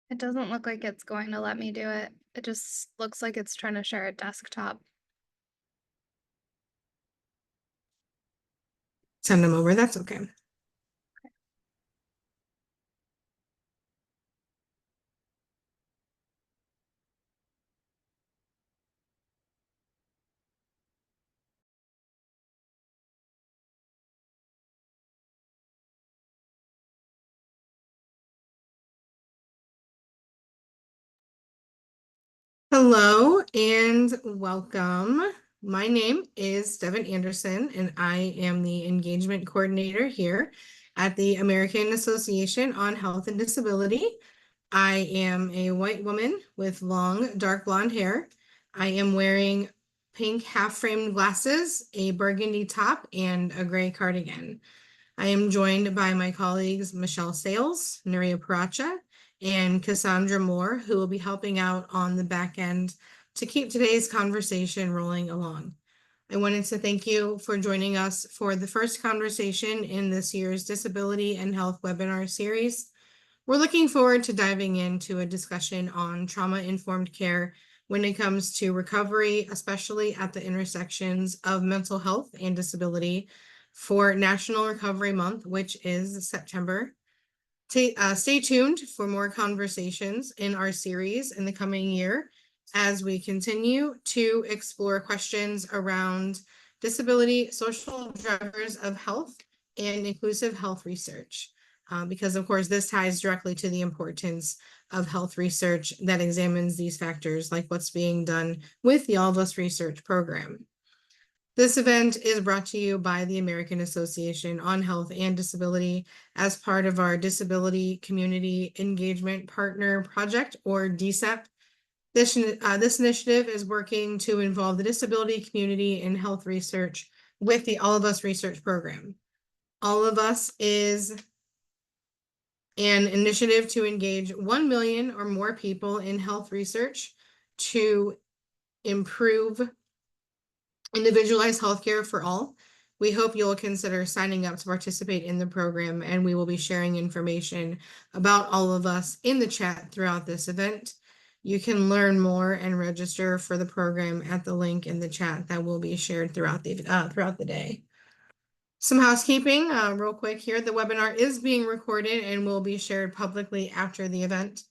It doesn't look like it's going to let me do it. It just looks like it's trying to share a desktop. Send them over. That's okay. Hello and welcome. My name is Devin Anderson, and I am the engagement coordinator here at the American Association on Health and Disability. I am a white woman with long, dark blonde hair. I am wearing pink half-framed glasses, a burgundy top, and a gray cardigan. I am joined by my colleagues Michelle Sales, Nuria Paracha, and Cassandra Moore, who will be helping out on the back end to keep today's conversation rolling along. I wanted to thank you for joining us for the first conversation in this year's Disability and Health webinar series. We're looking forward to diving into a discussion on trauma-informed care when it comes to recovery, especially at the intersections of mental health and disability for National Recovery Month, which is September. Stay tuned for more conversations in our series in the coming year as we continue to explore questions around disability, social drivers of health, and inclusive health research. Because, of course, this ties directly to the importance of health research that examines these factors, like what's being done with the All of Us Research program. This event is brought to you by the American Association on Health and Disability as part of our Disability Community Engagement Partner Project, or DCEPP. This initiative is working to involve the disability community in health research with the All of Us Research program. All of Us is an initiative to engage 1 million or more people in health research to improve individualized healthcare for all. We hope you'll consider signing up to participate in the program, and we will be sharing information about All of Us in the chat throughout this event. You can learn more and register for the program at the link in the chat that will be shared throughout the day. Some housekeeping real quick here. The webinar is being recorded and will be shared publicly after the event.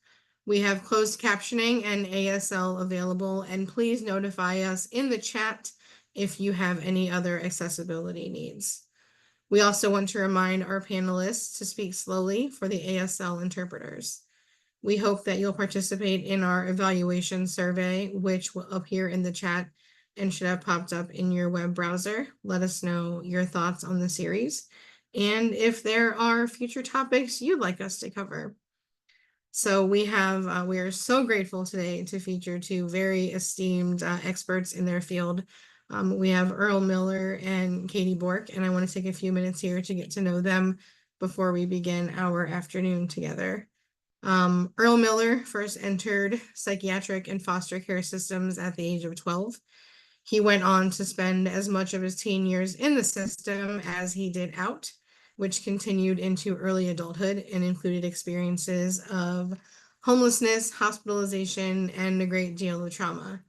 We have closed captioning and ASL available, and please notify us in the chat if you have any other accessibility needs. We also want to remind our panelists to speak slowly for the ASL interpreters. We hope that you'll participate in our evaluation survey, which will appear in the chat and should have popped up in your web browser. Let us know your thoughts on the series and if there are future topics you'd like us to cover. So we are so grateful today to feature two very esteemed experts in their field. We have Earl Miller and Katie Bork, and I want to take a few minutes here to get to know them before we begin our afternoon together. Earl Miller first entered psychiatric and foster care systems at the age of 12. He went on to spend as much of his teen years in the system as he did out, which continued into early adulthood and included experiences of homelessness, hospitalization, and a great deal of trauma.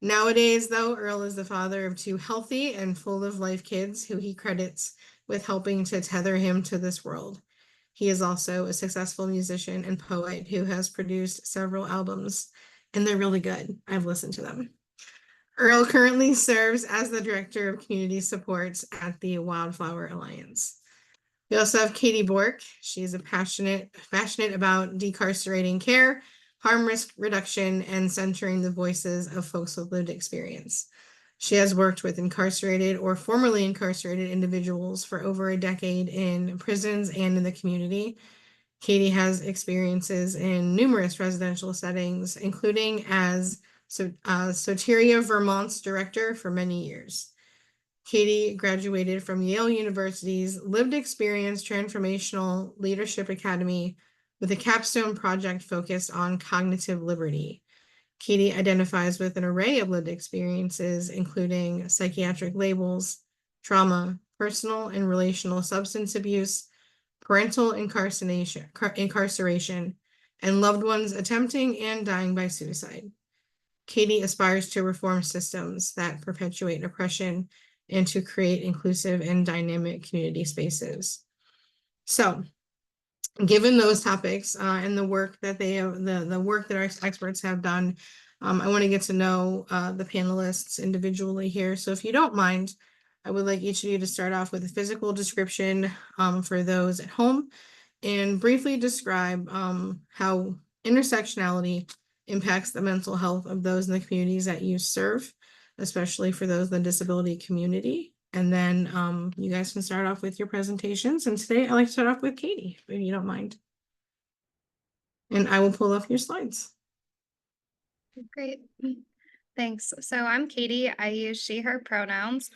Nowadays, though, Earl is the father of two healthy and full of life kids who he credits with helping to tether him to this world. He is also a successful musician and poet who has produced several albums, and they're really good. I've listened to them. Earl currently serves as the Director of Community Supports at the Wildflower Alliance. We also have Katie Bork. She's passionate about decarcerating care, harm risk reduction, and centering the voices of folks with lived experience. She has worked with incarcerated or formerly incarcerated individuals for over a decade in prisons and in the community. Katie has experiences in numerous residential settings, including as Soteria Vermont's director for many years. Katie graduated from Yale University's Lived Experience Transformational Leadership Academy with a capstone project focused on cognitive liberty. Katie identifies with an array of lived experiences, including psychiatric labels, trauma, personal and relational substance abuse, parental incarceration, and loved ones attempting and dying by suicide. Katie aspires to reform systems that perpetuate oppression and to create inclusive and dynamic community spaces. So, given those topics and the work that they have, the work that our experts have done, I want to get to know the panelists individually here. So if you don't mind, I would like each of you to start off with a physical description for those at home and briefly describe how intersectionality impacts the mental health of those in the communities that you serve, especially for those in the disability community. And then you guys can start off with your presentations. And today I'd like to start off with Katie, if you don't mind. And I will pull up your slides. Great. Thanks. So I'm Katie. I use she, her pronouns.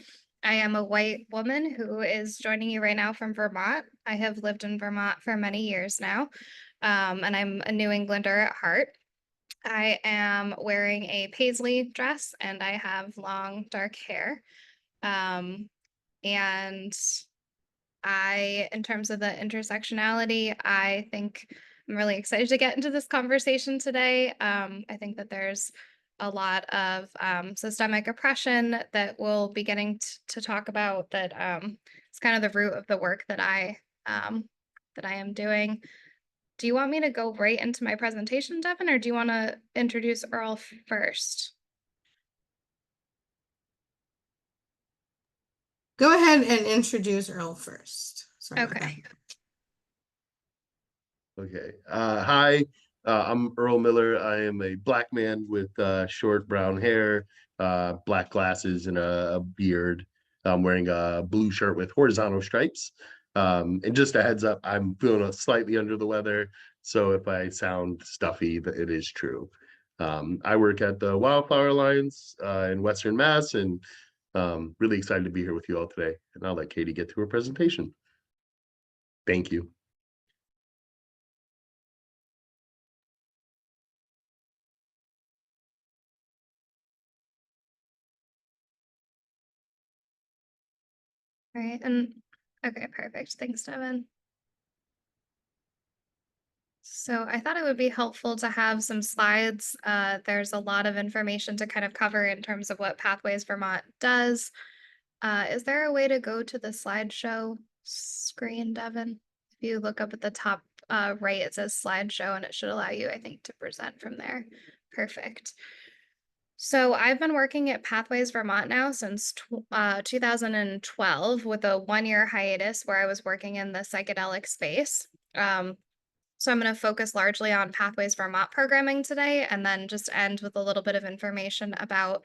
I am a white woman who is joining you right now from Vermont. I have lived in Vermont for many years now, and I'm a New Englander at heart. I am wearing a paisley dress and I have long dark hair. And in terms of the intersectionality, I think I'm really excited to get into this conversation today. I think that there's a lot of systemic oppression that we'll be getting to talk about that is kind of the root of the work that I am doing. Do you want me to go right into my presentation, Devin, or do you want to introduce Earl first? Go ahead and introduce Earl first. Sorry about that. Okay. Okay. Hi, I'm Earl Miller. I am a black man with short brown hair, black glasses, and a beard. I'm wearing a blue shirt with horizontal stripes. And just a heads up, I'm feeling slightly under the weather. So if I sound stuffy, it is true. I work at the Wildflower Alliance in Western Mass, and really excited to be here with you all today. And I'll let Katie get to her presentation. Thank you. All right. And okay, perfect. Thanks, Devin. So I thought it would be helpful to have some slides. There's a lot of information to kind of cover in terms of what Pathways Vermont does. Is there a way to go to the slideshow screen, Devin? If you look up at the top right, it says slideshow and it should allow you, I think, to present from there. Perfect. So I've been working at Pathways Vermont now since 2012 with a 1-year hiatus where I was working in the psychedelic space. So I'm going to focus largely on Pathways Vermont programming today and then just end with a little bit of information about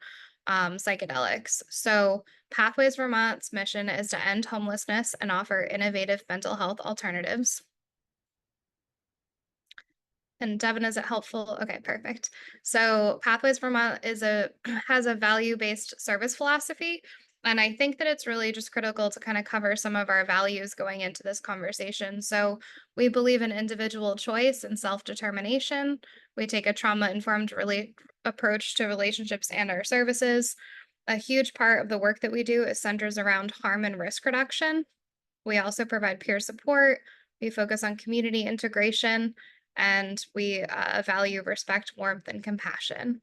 psychedelics. So Pathways Vermont's mission is to end homelessness and offer innovative mental health alternatives. And Devin, is it helpful? Okay, perfect. So Pathways Vermont has a value-based service philosophy. And I think that it's really just critical to kind of cover some of our values going into this conversation. So we believe in individual choice and self-determination. We take a trauma-informed approach to relationships and our services. A huge part of the work that we do is centers around harm and risk reduction. We also provide peer support. We focus on community integration, and we value respect, warmth, and compassion.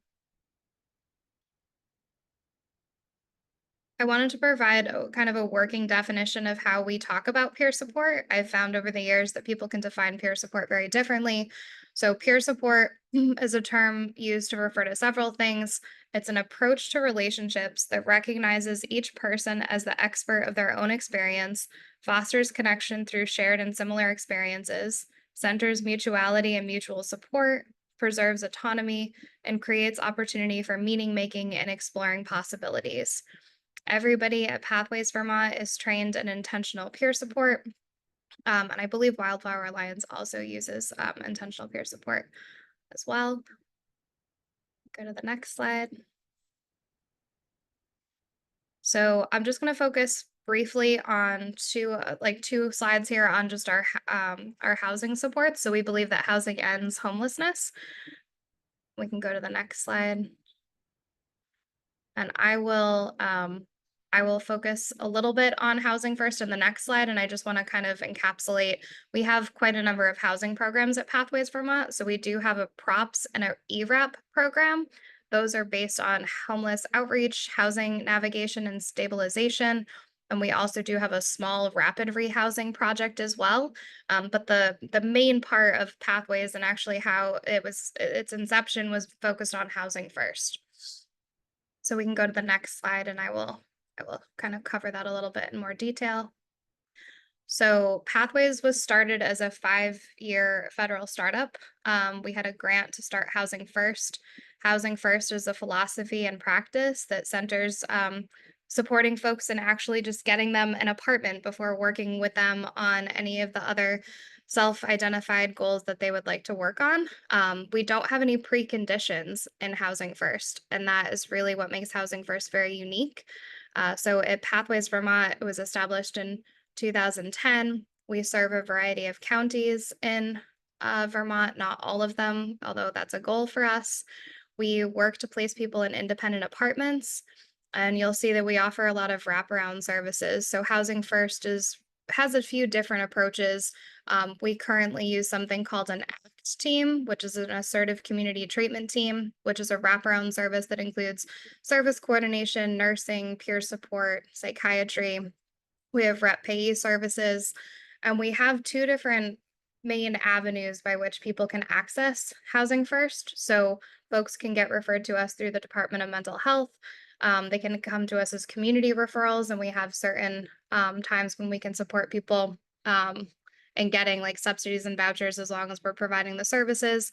I wanted to provide kind of a working definition of how we talk about peer support. I've found over the years that people can define peer support very differently. So peer support is a term used to refer to several things. It's an approach to relationships that recognizes each person as the expert of their own experience, fosters connection through shared and similar experiences, centers mutuality and mutual support, preserves autonomy, and creates opportunity for meaning making and exploring possibilities. Everybody at Pathways Vermont is trained in intentional peer support. And I believe Wildflower Alliance also uses intentional peer support as well. Go to the next slide. So I'm just going to focus briefly on two slides here on just our housing supports. So we believe that housing ends homelessness. We can go to the next slide. And I will I will focus a little bit on housing first in the next slide, and I just want to kind of encapsulate. We have quite a number of housing programs at Pathways Vermont. So we do have a PROPS and a ERAP program. Those are based on homeless outreach, housing navigation and stabilization. And we also do have a small rapid rehousing project as well. But the main part of Pathways and actually how its inception was focused on housing first. So we can go to the next slide and I will kind of cover that a little bit in more detail. So Pathways was started as a 5-year federal startup. We had a grant to start Housing First. Housing First is a philosophy and practice that centers supporting folks and actually just getting them an apartment before working with them on any of the other self-identified goals that they would like to work on. We don't have any preconditions in Housing First, and that is really what makes Housing First very unique. So at Pathways Vermont, it was established in 2010. We serve a variety of counties in Vermont, not all of them, although that's a goal for us. We work to place people in independent apartments, and you'll see that we offer a lot of wraparound services. So Housing First has a few different approaches. We currently use something called an ACT team, which is an assertive community treatment team, which is a wraparound service that includes service coordination, nursing, peer support, psychiatry. We have rep payee services, and we have 2 different main avenues by which people can access Housing First. So folks can get referred to us through the Department of Mental Health. They can come to us as community referrals, and we have certain times when we can support people in getting like subsidies and vouchers as long as we're providing the services.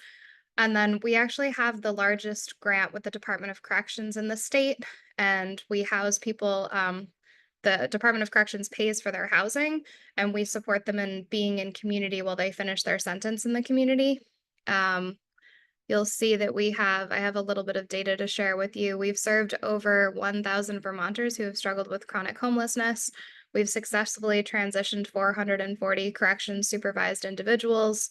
And then we actually have the largest grant with the Department of Corrections in the state, and we house people. The Department of Corrections pays for their housing, and we support them in being in community while they finish their sentence in the community. You'll see that I have a little bit of data to share with you. We've served over 1,000 Vermonters who have struggled with chronic homelessness. We've successfully transitioned 440 corrections supervised individuals,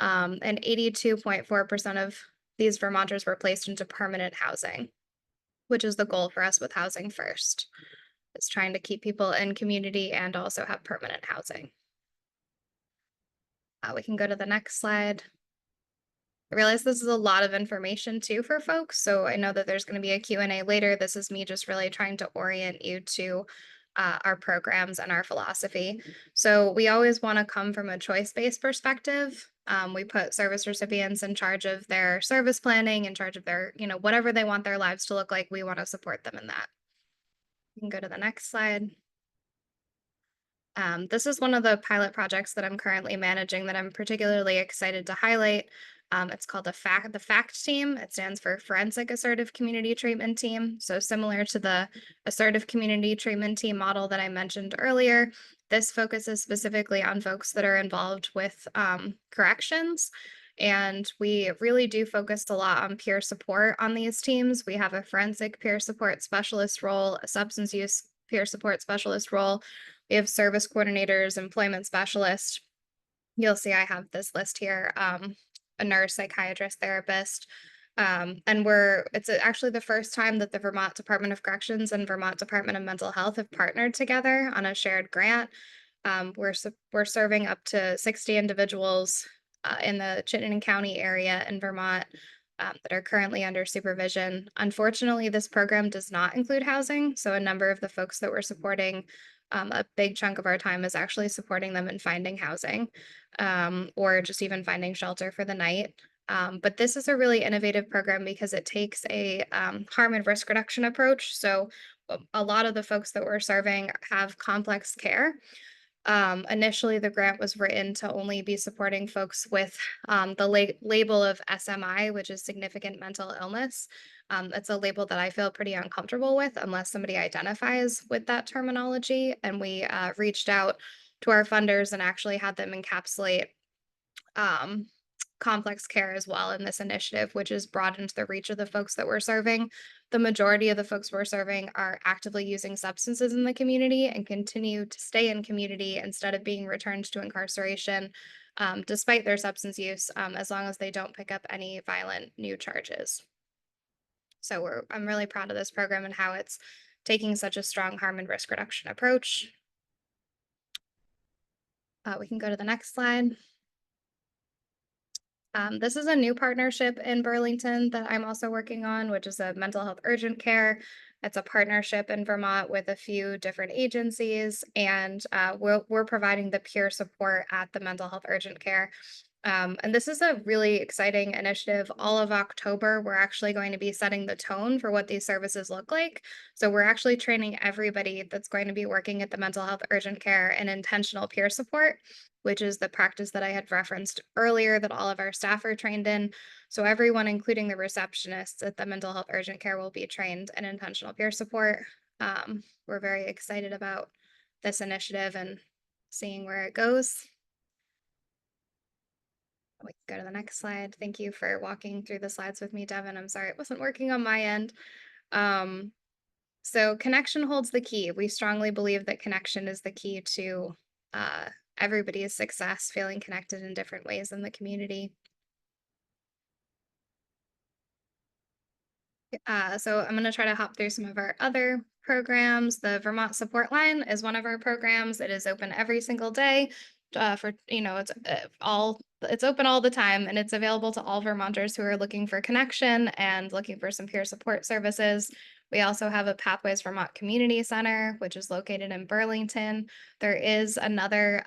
and 82.4% of these Vermonters were placed into permanent housing, which is the goal for us with Housing First. It's trying to keep people in community and also have permanent housing. We can go to the next slide. I realize this is a lot of information too for folks, so I know that there's going to be a Q&A later. This is me just really trying to orient you to our programs and our philosophy. So we always want to come from a choice-based perspective. We put service recipients in charge of their service planning, in charge of their, whatever they want their lives to look like. We want to support them in that. You can go to the next slide. This is one of the pilot projects that I'm currently managing that I'm particularly excited to highlight. It's called the FACT team. It stands for Forensic Assertive Community Treatment Team. So similar to the Assertive Community Treatment Team model that I mentioned earlier, this focuses specifically on folks that are involved with corrections. And we really do focus a lot on peer support on these teams. We have a forensic peer support specialist role, a substance use peer support specialist role. We have service coordinators, employment specialists. You'll see I have this list here, a nurse, psychiatrist, therapist. And it's actually the first time that the Vermont Department of Corrections and Vermont Department of Mental Health have partnered together on a shared grant. We're serving up to 60 individuals in the Chittenden County area in Vermont that are currently under supervision. Unfortunately, this program does not include housing, so a number of the folks that we're supporting, a big chunk of our time is actually supporting them in finding housing or just even finding shelter for the night. But this is a really innovative program because it takes a harm and risk reduction approach. So a lot of the folks that we're serving have complex care. Initially, the grant was written to only be supporting folks with the label of SMI, which is significant mental illness. It's a label that I feel pretty uncomfortable with unless somebody identifies with that terminology. And we reached out to our funders and actually had them encapsulate complex care as well in this initiative, which has broadened the reach of the folks that we're serving. The majority of the folks we're serving are actively using substances in the community and continue to stay in community instead of being returned to incarceration, despite their substance use, as long as they don't pick up any violent new charges. So I'm really proud of this program and how it's taking such a strong harm and risk reduction approach. We can go to the next slide. This is a new partnership in Burlington that I'm also working on, which is a mental health urgent care. It's a partnership in Vermont with a few different agencies, and we're providing the peer support at the mental health urgent care. And this is a really exciting initiative. All of October, we're actually going to be setting the tone for what these services look like. So we're actually training everybody that's going to be working at the mental health urgent care and intentional peer support, which is the practice that I had referenced earlier that all of our staff are trained in. So everyone, including the receptionists at the mental health urgent care, will be trained in intentional peer support. We're very excited about this initiative and seeing where it goes. We can go to the next slide. Thank you for walking through the slides with me, Devin. I'm sorry it wasn't working on my end. So connection holds the key. We strongly believe that connection is the key to everybody's success, feeling connected in different ways in the community. So I'm going to try to hop through some of our other programs. The Vermont Support Line is one of our programs. It is open every single day for, it's open all the time, and it's available to all Vermonters who are looking for connection and looking for some peer support services. We also have a Pathways Vermont Community Center, which is located in Burlington. There is another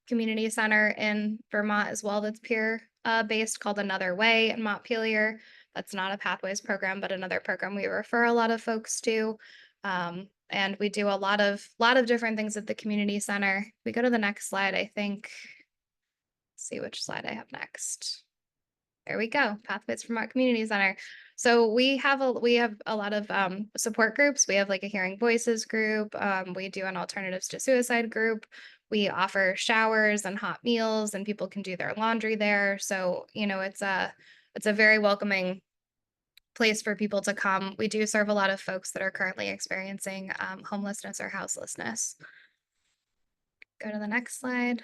community center in Vermont as well that's peer based called Another Way in Montpelier. That's not a Pathways program, but another program we refer a lot of folks to. And we do a lot of different things at the community center. We go to the next slide, I think. Let's see which slide I have next. There we go, Pathways Vermont Community Center. So we have a lot of support groups. We have like a Hearing Voices group. We do an Alternatives to Suicide group. We offer showers and hot meals, and people can do their laundry there. So, it's a very welcoming place for people to come. We do serve a lot of folks that are currently experiencing homelessness or houselessness. Go to the next slide.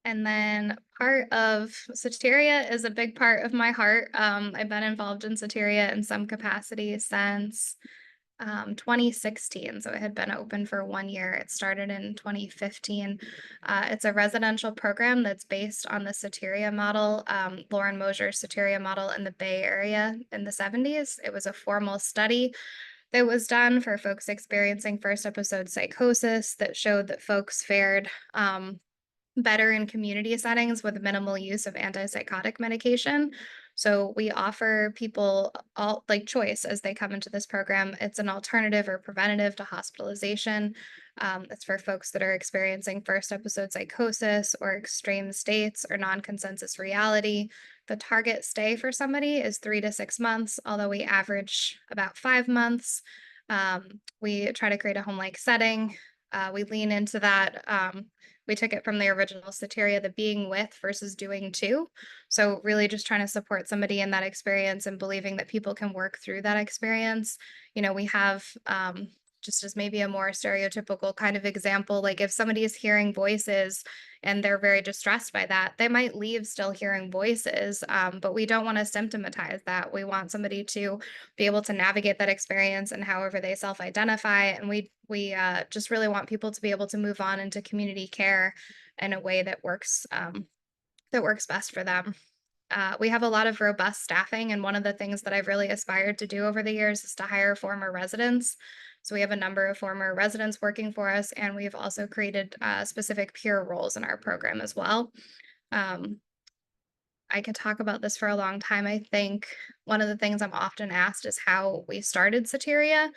And then part of Soteria is a big part of my heart. I've been involved in Soteria in some capacity since 2016. So it had been open for 1 year. It started in 2015. It's a residential program that's based on the Soteria model, Lauren Mosier's Soteria model in the Bay Area in the 70s. It was a formal study that was done for folks experiencing first episode psychosis that showed that folks fared better in community settings with minimal use of antipsychotic medication. So we offer people all like choice as they come into this program. It's an alternative or preventative to hospitalization. It's for folks that are experiencing first episode psychosis or extreme states or non-consensus reality. The target stay for somebody is 3 to 6 months, although we average about 5 months. We try to create a home-like setting. We lean into that. We took it from the original Soteria, the being with versus doing to. So really just trying to support somebody in that experience and believing that people can work through that experience. We have just as maybe a more stereotypical kind of example, like if somebody is hearing voices and they're very distressed by that, they might leave still hearing voices, but we don't want to symptomatize that. We want somebody to be able to navigate that experience and however they self-identify. And we just really want people to be able to move on into community care in a way that works best for them. We have a lot of robust staffing, and one of the things that I've really aspired to do over the years is to hire former residents. So we have a number of former residents working for us, and we've also created specific peer roles in our program as well. I could talk about this for a long time. I think one of the things I'm often asked is how we started Soteria.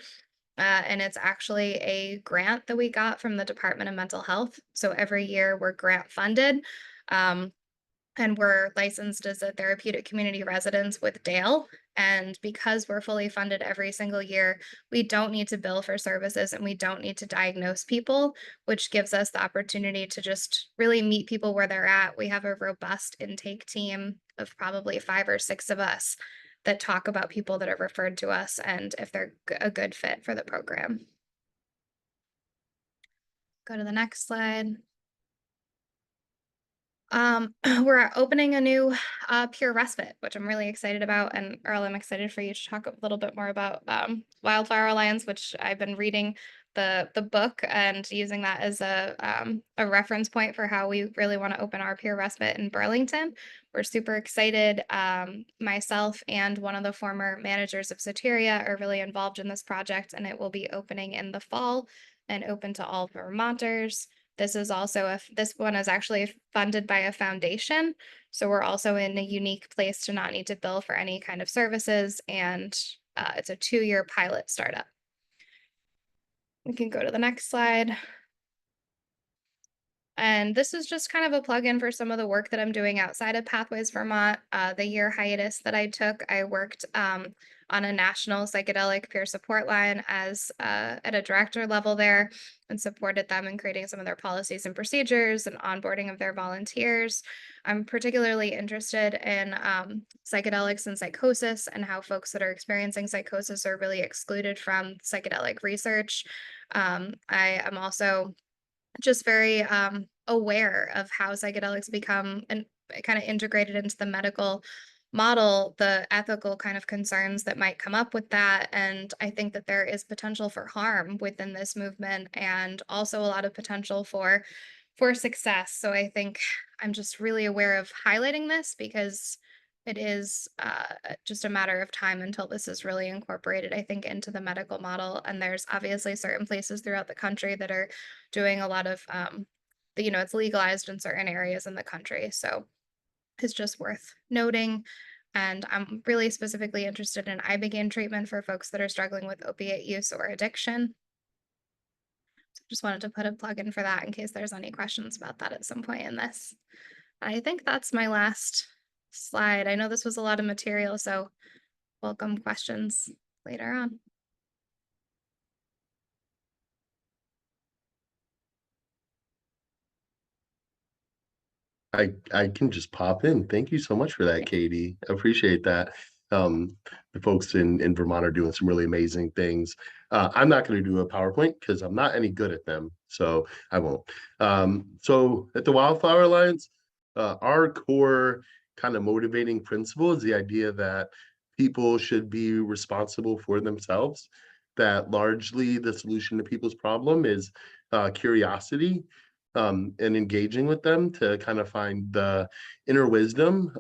And it's actually a grant that we got from the Department of Mental Health. So every year we're grant funded. And we're licensed as a therapeutic community residence with Dale. And because we're fully funded every single year, we don't need to bill for services and we don't need to diagnose people, which gives us the opportunity to just really meet people where they're at. We have a robust intake team of probably 5 or 6 of us that talk about people that are referred to us and if they're a good fit for the program. Go to the next slide. We're opening a new Pure Respite, which I'm really excited about. And Earl, I'm excited for you to talk a little bit more about Wildflower Alliance, which I've been reading the book and using that as a reference point for how we really want to open our Pure Respite in Burlington. We're super excited. Myself and one of the former managers of Soteria are really involved in this project, and it will be opening in the fall and open to all Vermonters. This is also this one is actually funded by a foundation. So we're also in a unique place to not need to bill for any kind of services. And it's a 2-year pilot startup. We can go to the next slide. And this is just kind of a plug-in for some of the work that I'm doing outside of Pathways Vermont. The year hiatus that I took, I worked on a national psychedelic peer support line as at a director level there, and supported them in creating some of their policies and procedures and onboarding of their volunteers. I'm particularly interested in psychedelics and psychosis, and how folks that are experiencing psychosis are really excluded from psychedelic research. I am also just very aware of how psychedelics become and kind of integrated into the medical model, the ethical kind of concerns that might come up with that. And I think that there is potential for harm within this movement, and also a lot of potential for success. So I think I'm just really aware of highlighting this, because it is just a matter of time until this is really incorporated, I think, into the medical model. And there's obviously certain places throughout the country that are doing a lot of, it's legalized in certain areas in the country. So it's just worth noting. And I'm really specifically interested in ibogaine treatment for folks that are struggling with opiate use or addiction. So just wanted to put a plug in for that in case there's any questions about that at some point in this. I think that's my last slide. I know this was a lot of material, so welcome questions later on. I can just pop in. Thank you so much for that, Katie. I appreciate that. The folks in Vermont are doing some really amazing things. I'm not going to do a PowerPoint because I'm not any good at them, so I won't. So at the Wildflower Alliance, our core kind of motivating principle is the idea that people should be responsible for themselves, that largely the solution to people's problem is curiosity, and engaging with them to kind of find the inner wisdom.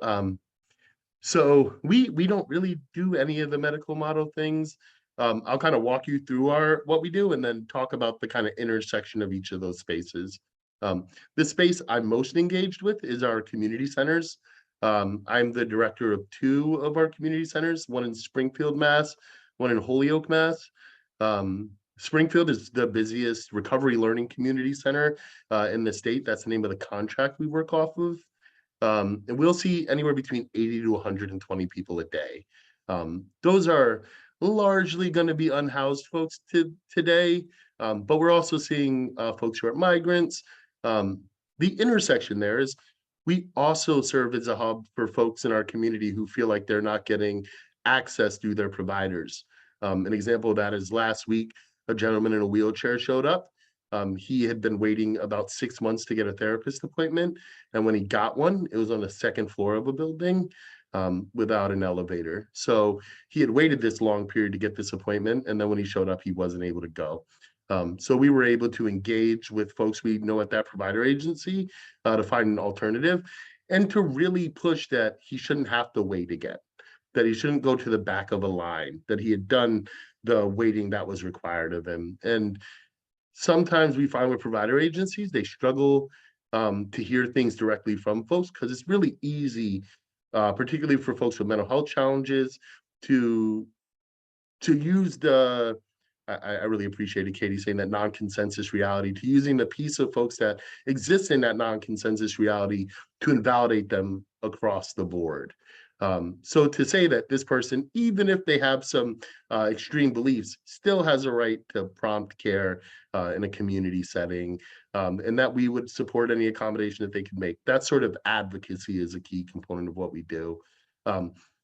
So we don't really do any of the medical model things. I'll kind of walk you through what we do, and then talk about the kind of intersection of each of those spaces. The space I'm most engaged with is our community centers. I'm the director of 2 of our community centers, one in Springfield, Mass, one in Holyoke, Mass. Springfield is the busiest recovery learning community center in the state. That's the name of the contract we work off of. And we'll see anywhere between 80 to 120 people a day. Those are largely going to be unhoused folks today, but we're also seeing folks who are migrants. The intersection there is we also serve as a hub for folks in our community who feel like they're not getting access through their providers. An example of that is last week, a gentleman in a wheelchair showed up. He had been waiting about 6 months to get a therapist appointment. And when he got one, it was on the 2nd floor of a building without an elevator. So he had waited this long period to get this appointment. And then when he showed up, he wasn't able to go. So we were able to engage with folks we know at that provider agency to find an alternative, and to really push that he shouldn't have to wait again, that he shouldn't go to the back of a line, that he had done the waiting that was required of him. And sometimes we find with provider agencies, they struggle to hear things directly from folks, because it's really easy, particularly for folks with mental health challenges, to use the, I really appreciated Katie saying that non-consensus reality, to using the piece of folks that exist in that non-consensus reality to invalidate them across the board. So to say that this person, even if they have some extreme beliefs, still has a right to prompt care in a community setting, and that we would support any accommodation that they can make. That sort of advocacy is a key component of what we do.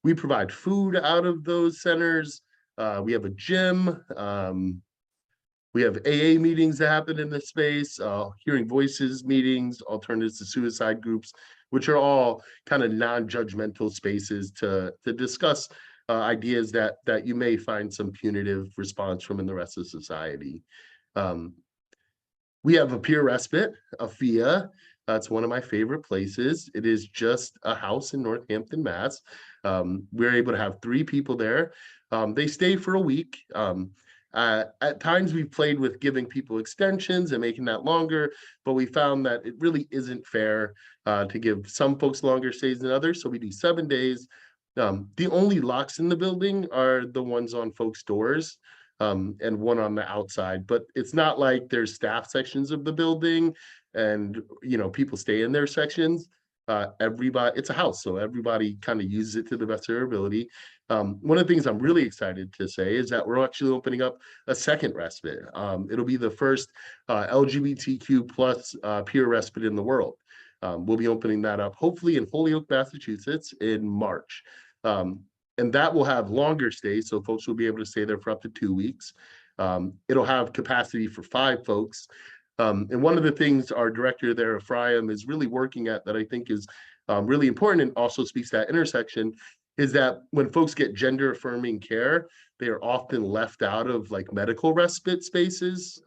We provide food out of those centers. We have a gym. We have AA meetings that happen in this space, hearing voices meetings, alternatives to suicide groups. which are all kind of non-judgmental spaces to discuss ideas that you may find some punitive response from in the rest of society. We have a peer respite, a FIA. It's one of my favorite places. It is just a house in Northampton, Mass. We're able to have 3 people there. They stay for a week. At times we've played with giving people extensions and making that longer, but we found that it really isn't fair to give some folks longer stays than others. So we do 7 days. The only locks in the building are the ones on folks' doors, and one on the outside, but it's not like there's staff sections of the building and, you know, people stay in their sections. Everybody, it's a house, so everybody kind of uses it to the best of their ability. One of the things I'm really excited to say is that we're actually opening up a second respite. It'll be the first LGBTQ plus peer respite in the world. We'll be opening that up hopefully in Holyoke, Massachusetts in March. And that will have longer stays, so folks will be able to stay there for up to 2 weeks. It'll have capacity for 5 folks. And one of the things our director there, Ephraim, is really working at that I think is really important and also speaks to that intersection is that when folks get gender affirming care, they are often left out of like medical respite spaces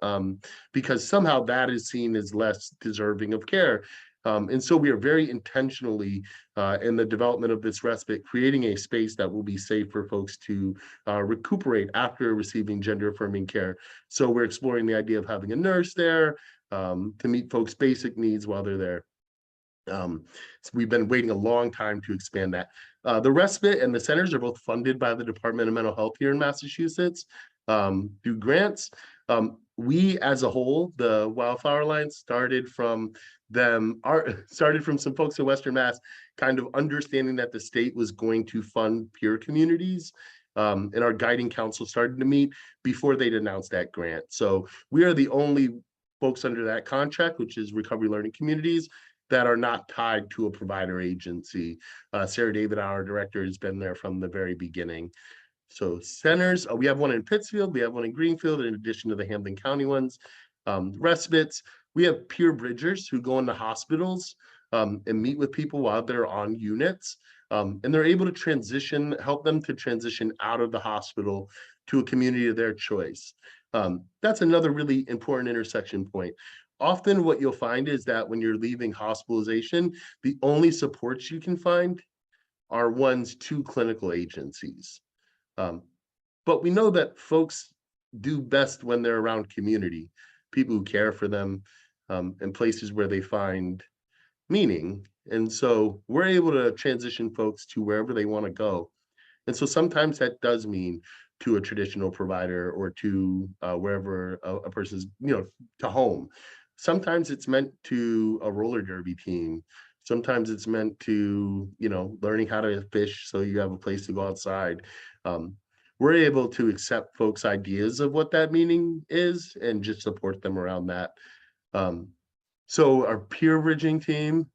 because somehow that is seen as less deserving of care. And so we are very intentionally in the development of this respite, creating a space that will be safe for folks to recuperate after receiving gender affirming care. So we're exploring the idea of having a nurse there to meet folks' basic needs while they're there. So we've been waiting a long time to expand that. The respite and the centers are both funded by the Department of Mental Health here in Massachusetts through grants. We as a whole, the Wildflower Alliance started from some folks in Western Mass kind of understanding that the state was going to fund peer communities. And our guiding council started to meet before they'd announced that grant. So we are the only folks under that contract, which is Recovery Learning Communities, that are not tied to a provider agency. Sarah David, our director, has been there from the very beginning. So centers, we have one in Pittsfield, we have one in Greenfield, in addition to the Hampden County ones. Respites, we have peer bridgers who go into hospitals and meet with people while they're on units. And they're able to help them to transition out of the hospital to a community of their choice. That's another really important intersection point. Often what you'll find is that when you're leaving hospitalization, the only supports you can find are ones to clinical agencies. But we know that folks do best when they're around community, people who care for them, and places where they find meaning. And so we're able to transition folks to wherever they want to go. And so sometimes that does mean to a traditional provider or to wherever a person's, to home. Sometimes it's meant to a roller derby team. Sometimes it's meant to, learning how to fish so you have a place to go outside. We're able to accept folks' ideas of what that meaning is and just support them around that. So our peer bridging team,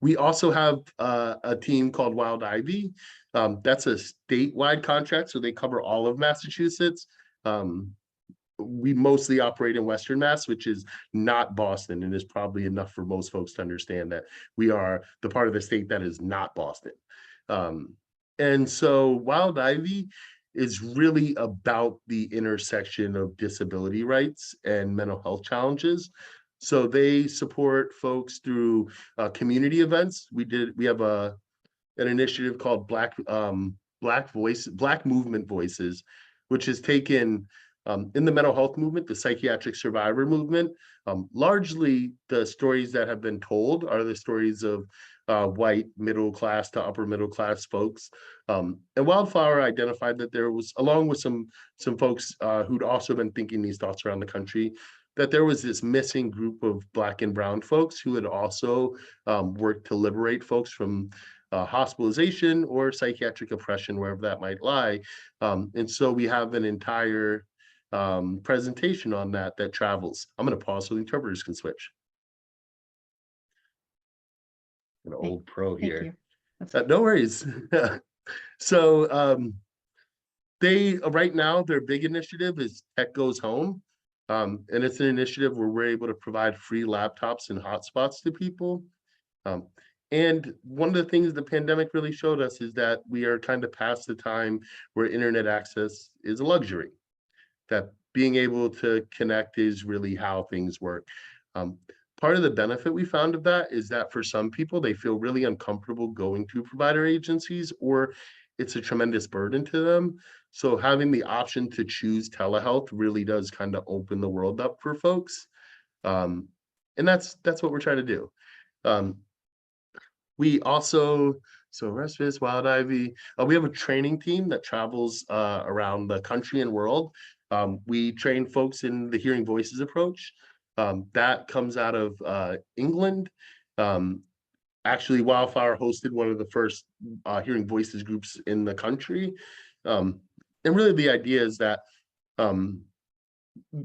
we also have a team called Wild Ivy. That's a statewide contract, so they cover all of Massachusetts. We mostly operate in Western Mass, which is not Boston, and is probably enough for most folks to understand that we are the part of the state that is not Boston. And so Wild Ivy is really about the intersection of disability rights and mental health challenges. So they support folks through community events. We have an initiative called Black Movement Voices, which has taken in the mental health movement, the psychiatric survivor movement. Largely the stories that have been told are the stories of white middle class to upper middle class folks. And Wildflower identified that there was, along with some folks who'd also been thinking these thoughts around the country, that there was this missing group of Black and brown folks who had also worked to liberate folks from hospitalization or psychiatric oppression, wherever that might lie. And so we have an entire presentation on that travels. I'm going to pause so the interpreters can switch. An old pro here. No worries. So they right now their big initiative is Tech Goes Home. And it's an initiative where we're able to provide free laptops and hotspots to people. And one of the things the pandemic really showed us is that we are kind of past the time where internet access is a luxury, that being able to connect is really how things work. Um, Part of the benefit we found of that is that for some people, they feel really uncomfortable going to provider agencies, or it's a tremendous burden to them. So having the option to choose telehealth really does kind of open the world up for folks. Um, and that's what we're trying to do. Um, we also, so Respirus, Wild Ivy, we have a training team that travels around the country and world. We train folks in the hearing voices approach. That comes out of England. Um, Actually, Wildflower hosted one of the first hearing voices groups in the country. And really the idea is that um,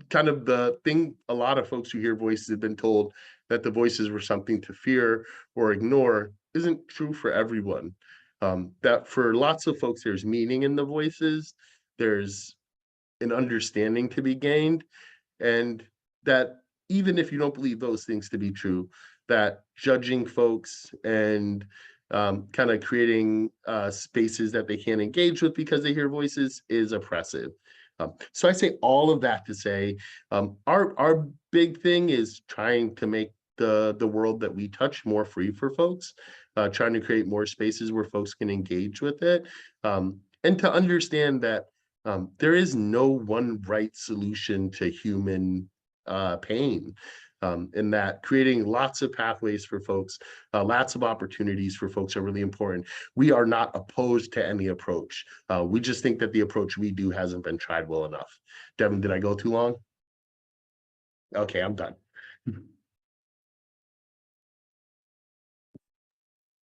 kind of the thing a lot of folks who hear voices have been told, that the voices were something to fear or ignore, isn't true for everyone. That for lots of folks, there's meaning in the voices, there's an understanding to be gained, and that even if you don't believe those things to be true, that judging folks and kind of creating spaces that they can't engage with because they hear voices is oppressive. So I say all of that to say our big thing is trying to make the world that we touch more free for folks, trying to create more spaces where folks can engage with it, and to understand that there is no one right solution to human pain. In that creating lots of pathways for folks, lots of opportunities for folks are really important. We are not opposed to any approach. We just think that the approach we do hasn't been tried well enough. Devin, did I go too long? Okay, I'm done.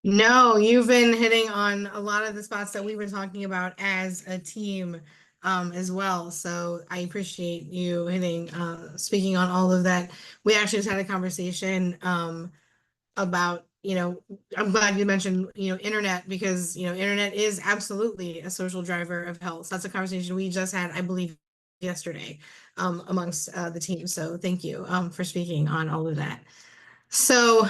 No, you've been hitting on a lot of the spots that we were talking about as a team as well. So I appreciate you hitting speaking on all of that. We actually just had a conversation about, I'm glad you mentioned, internet, because, internet is absolutely a social driver of health. That's a conversation we just had, I believe, yesterday amongst the team. So thank you for speaking on all of that. So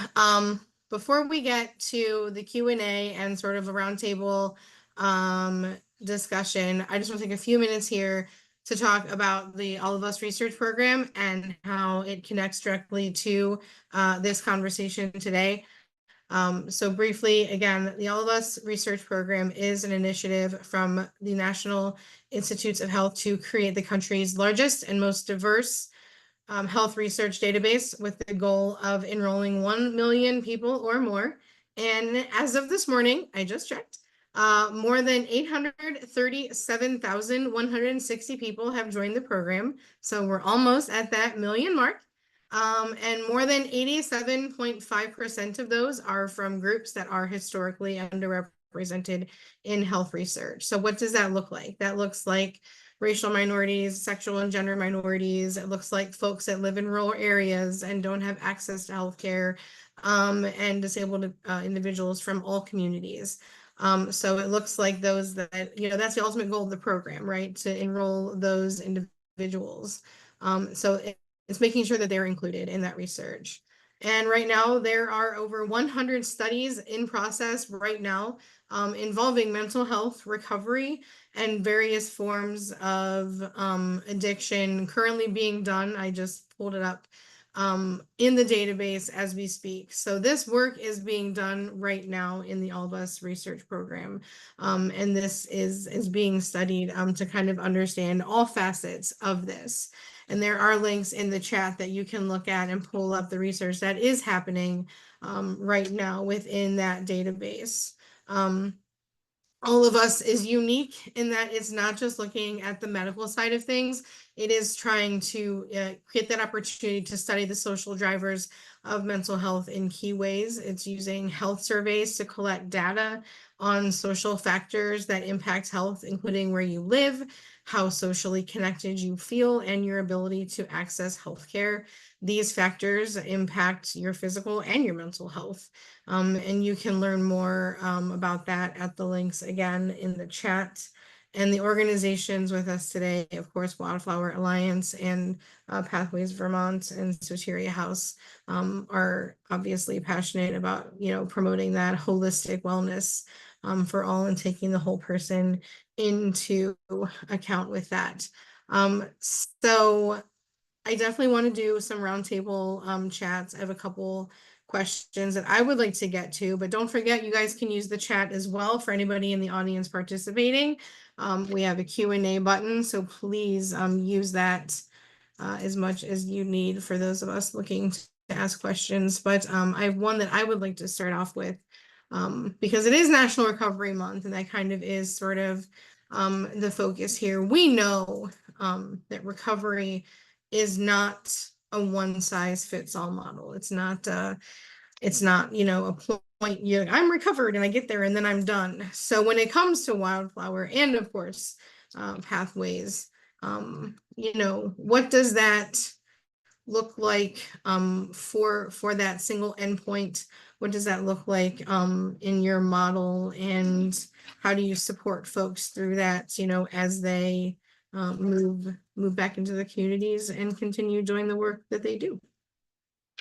before we get to the Q&A and sort of a roundtable discussion, I just want to take a few minutes here to talk about the All of Us research program and how it connects directly to this conversation today. So briefly, again, the All of Us research program is an initiative from the National Institutes of Health to create the country's largest and most diverse health research database with the goal of enrolling 1 million people or more. And as of this morning, I just checked, more than 837,160 people have joined the program. So we're almost at that million mark. And more than 87.5% of those are from groups that are historically underrepresented in health research. So what does that look like? That looks like racial minorities, sexual and gender minorities. It looks like folks that live in rural areas and don't have access to healthcare, and disabled individuals from all communities. So it looks like those that, that's the ultimate goal of the program, right? To enroll those individuals. So it's making sure that they're included in that research. And right now, there are over 100 studies in process right now involving mental health recovery and various forms of addiction currently being done. I just pulled it up in the database as we speak. So this work is being done right now in the All of Us research program. And this is being studied to kind of understand all facets of this. And there are links in the chat that you can look at and pull up the research that is happening right now within that database. All of Us is unique in that it's not just looking at the medical side of things. It is trying to create that opportunity to study the social drivers of mental health in key ways. It's using health surveys to collect data on social factors that impact health, including where you live, how socially connected you feel, and your ability to access healthcare. These factors impact your physical and your mental health. And you can learn more about that at the links again in the chat. And the organizations with us today, of course, Wildflower Alliance and Pathways Vermont and Soteria House are obviously passionate about, promoting that holistic wellness for all and taking the whole person into account with that. So I definitely want to do some roundtable chats. I have a couple questions that I would like to get to, but don't forget, you guys can use the chat as well for anybody in the audience participating. We have a Q&A button, so please use that as much as you need for those of us looking to ask questions. But I have one that I would like to start off with because it is National Recovery Month, and that kind of is sort of the focus here. We know that recovery is not a one-size-fits-all model. It's not, a point, I'm recovered and I get there and then I'm done. So when it comes to Wildflower and of course, Pathways, what does that look like for that single endpoint? What does that look like in your model, and how do you support folks through that, as they move back into the communities and continue doing the work that they do?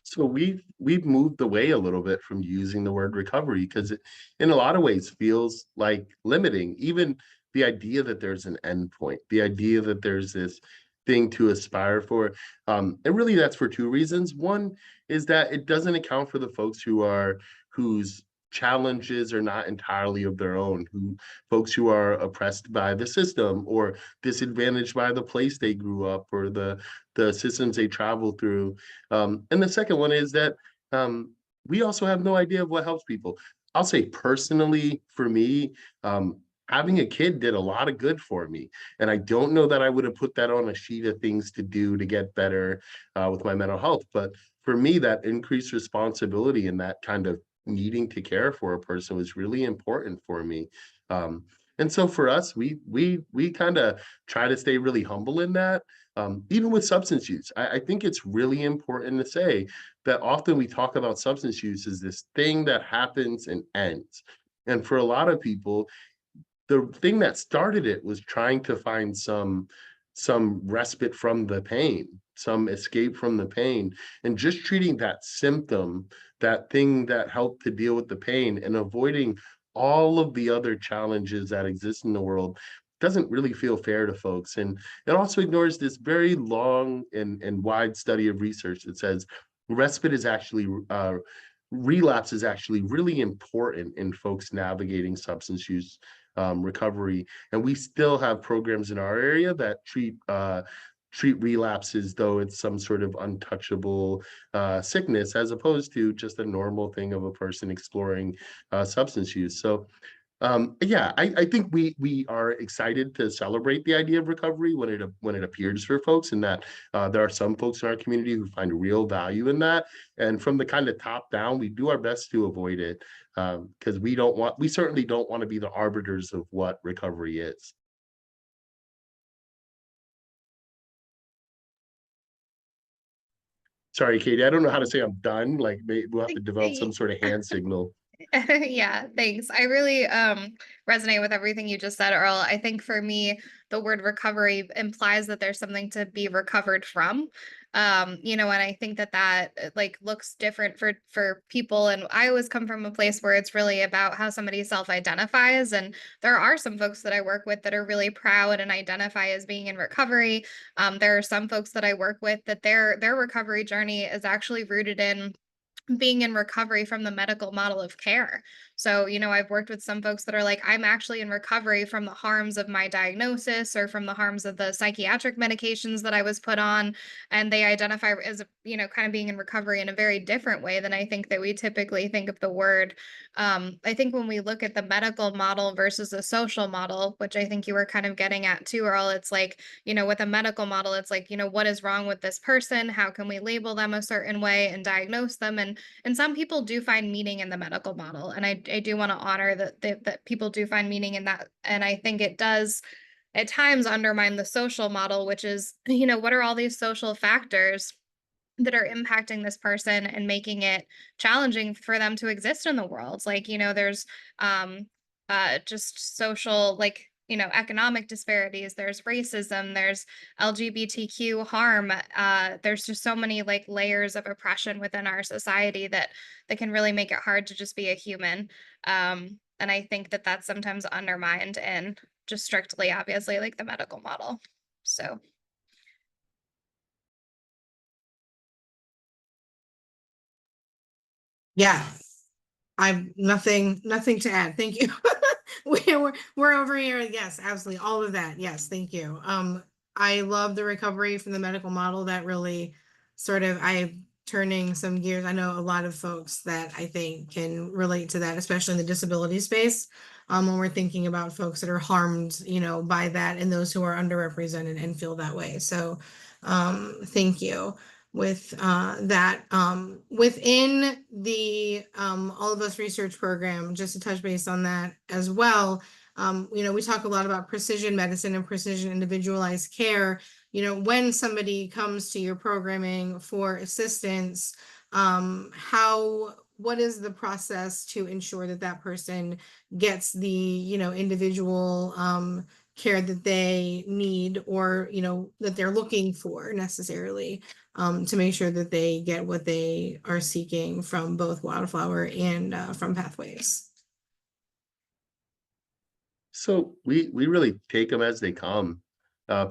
So we've moved away a little bit from using the word recovery because it, in a lot of ways, feels like limiting. Even the idea that there's an endpoint, the idea that there's this thing to aspire for, and really that's for two reasons. One is that it doesn't account for the folks whose challenges are not entirely of their own, folks who are oppressed by the system or disadvantaged by the place they grew up or the systems they travel through. And the second one is that we also have no idea of what helps people. I'll say personally, for me, having a kid did a lot of good for me. And I don't know that I would have put that on a sheet of things to do to get better with my mental health. But for me, that increased responsibility and that kind of needing to care for a person was really important for me. And so for us, we kind of try to stay really humble in that. Even with substance use, I think it's really important to say that often we talk about substance use as this thing that happens and ends. And for a lot of people, the thing that started it was trying to find some respite from the pain, some escape from the pain, and just treating that symptom, that thing that helped to deal with the pain, and avoiding all of the other challenges that exist in the world doesn't really feel fair to folks. And it also ignores this very long and wide study of research that says respite is actually relapse is actually really important in folks navigating substance use recovery. And we still have programs in our area that treat relapses though it's some sort of untouchable sickness, as opposed to just a normal thing of a person exploring substance use. So yeah, I think we are excited to celebrate the idea of recovery when it appears for folks, and that there are some folks in our community who find real value in that. And from the kind of top down, we do our best to avoid it because we certainly don't want to be the arbiters of what recovery is. Sorry, Katie, I don't know how to say I'm done. Like maybe we'll have to develop some sort of hand signal. Yeah, thanks. I really resonate with everything you just said, Earl. I think for me, the word recovery implies that there's something to be recovered from. And I think that like looks different for people. And I always come from a place where it's really about how somebody self-identifies. And there are some folks that I work with that are really proud and identify as being in recovery. There are some folks that I work with that their recovery journey is actually rooted in being in recovery from the medical model of care. So, I've worked with some folks that are like, I'm actually in recovery from the harms of my diagnosis or from the harms of the psychiatric medications that I was put on. And they identify as, kind of being in recovery in a very different way than I think that we typically think of the word. I think when we look at the medical model versus the social model, which I think you were kind of getting at too, Earl, it's like, with a medical model, it's like, what is wrong with this person? How can we label them a certain way and diagnose them? And some people do find meaning in the medical model. And I do want to honor that people do find meaning in that. And I think it does at times undermine the social model, which is, what are all these social factors that are impacting this person and making it challenging for them to exist in the world? Like, there's just social, like, economic disparities, there's racism, there's LGBTQ harm. There's just so many like layers of oppression within our society that can really make it hard to just be a human. And I think that that's sometimes undermined in just strictly, obviously, like the medical model. So. Yeah, I've nothing to add. Thank you. We're over here. Yes, absolutely. All of that. Yes, thank you. I love the recovery from the medical model. That really sort of I turning some gears. I know a lot of folks that I think can relate to that, especially in the disability space. When we're thinking about folks that are harmed, by that and those who are underrepresented and feel that way. So thank you with that. Within the All of Us research program, just to touch base on that as well, we talk a lot about precision medicine and precision individualized care. When somebody comes to your programming for assistance, what is the process to ensure that that person gets the, individual care that they need or, that they're looking for necessarily? To make sure that they get what they are seeking from both Wildflower and from Pathways. So we really take them as they come.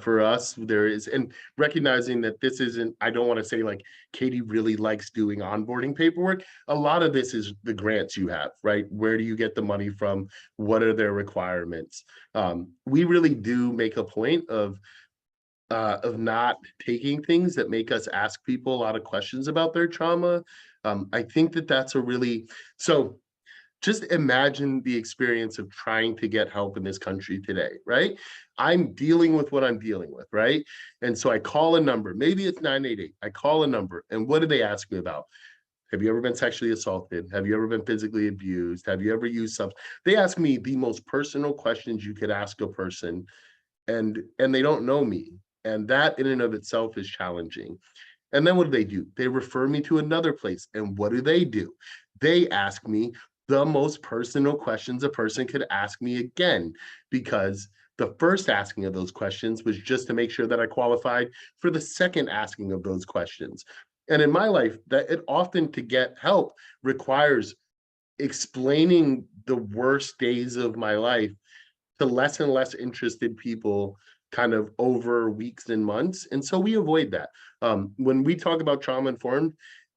For us, there is, and recognizing that this isn't, I don't want to say like Katie really likes doing onboarding paperwork. A lot of this is the grants you have, right? Where do you get the money from? What are their requirements? We really do make a point of not taking things that make us ask people a lot of questions about their trauma. I think that that's a really, so just imagine the experience of trying to get help in this country today, right? I'm dealing with what I'm dealing with, right? And so I call a number, maybe it's 988. I call a number, and what do they ask me about? Have you ever been sexually assaulted? Have you ever been physically abused? Have you ever used substance? They ask me the most personal questions you could ask a person, and they don't know me. And that in and of itself is challenging. And then what do? They refer me to another place. And what do? They ask me the most personal questions a person could ask me again, because the first asking of those questions was just to make sure that I qualified for the second asking of those questions. And in my life, that it often to get help requires explaining the worst days of my life to less and less interested people kind of over weeks and months. And so we avoid that. When we talk about trauma informed,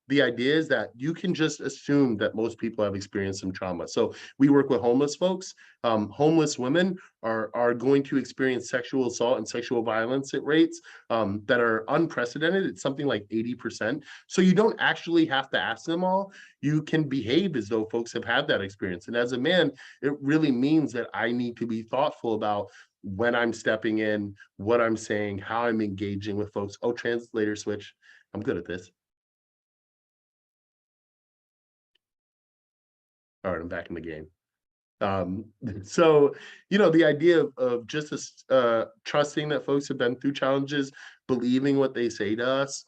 the idea is that you can just assume that most people have experienced some trauma. So we work with homeless folks. Homeless women are going to experience sexual assault and sexual violence at rates that are unprecedented. It's something like 80%. So you don't actually have to ask them all. You can behave as though folks have had that experience. And as a man, it really means that I need to be thoughtful about when I'm stepping in, what I'm saying, how I'm engaging with folks. Oh, translator switch. I'm good at this. All right, I'm back in the game. So, the idea of just trusting that folks have been through challenges, believing what they say to us.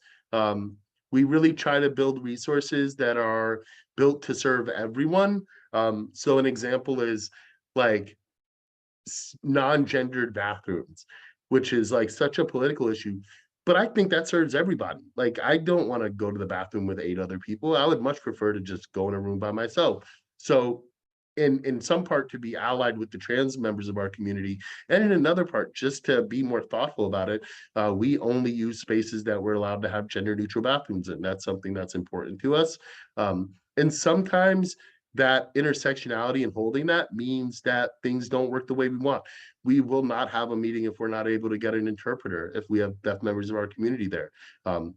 We really try to build resources that are built to serve everyone. So an example is like non-gendered bathrooms, which is like such a political issue. But I think that serves everybody. Like, I don't want to go to the bathroom with 8 other people. I would much prefer to just go in a room by myself. So in some part to be allied with the trans members of our community, and in another part just to be more thoughtful about it, we only use spaces that we're allowed to have gender neutral bathrooms in. That's something that's important to us. And sometimes that intersectionality and holding that means that things don't work the way we want. We will not have a meeting if we're not able to get an interpreter, if we have deaf members of our community there.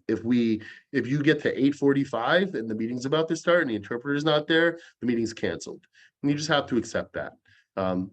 If you get to 8:45 and the meeting's about to start and the interpreter is not there, the meeting's canceled. And you just have to accept that.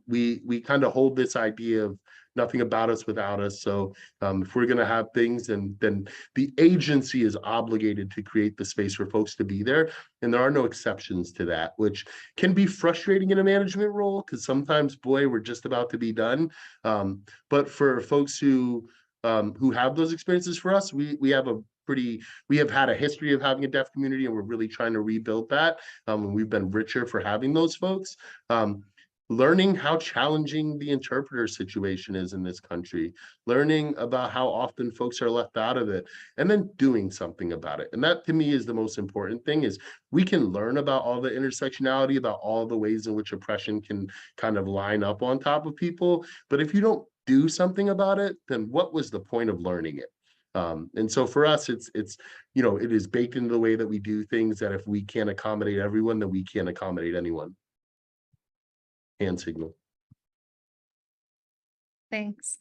We kind of hold this idea of nothing about us without us. So if we're going to have things, then the agency is obligated to create the space for folks to be there. And there are no exceptions to that, which can be frustrating in a management role because sometimes, boy, we're just about to be done. But for folks who have those experiences, for us, we have had a history of having a deaf community, and we're really trying to rebuild that. And we've been richer for having those folks. learning how challenging the interpreter situation is in this country, learning about how often folks are left out of it, and then doing something about it. And that to me is the most important thing is we can learn about all the intersectionality, about all the ways in which oppression can kind of line up on top of people. But if you don't do something about it, then what was the point of learning it? And so for us, it's it is baked into the way that we do things that if we can't accommodate everyone, then we can't accommodate anyone. Hand signal. Thanks.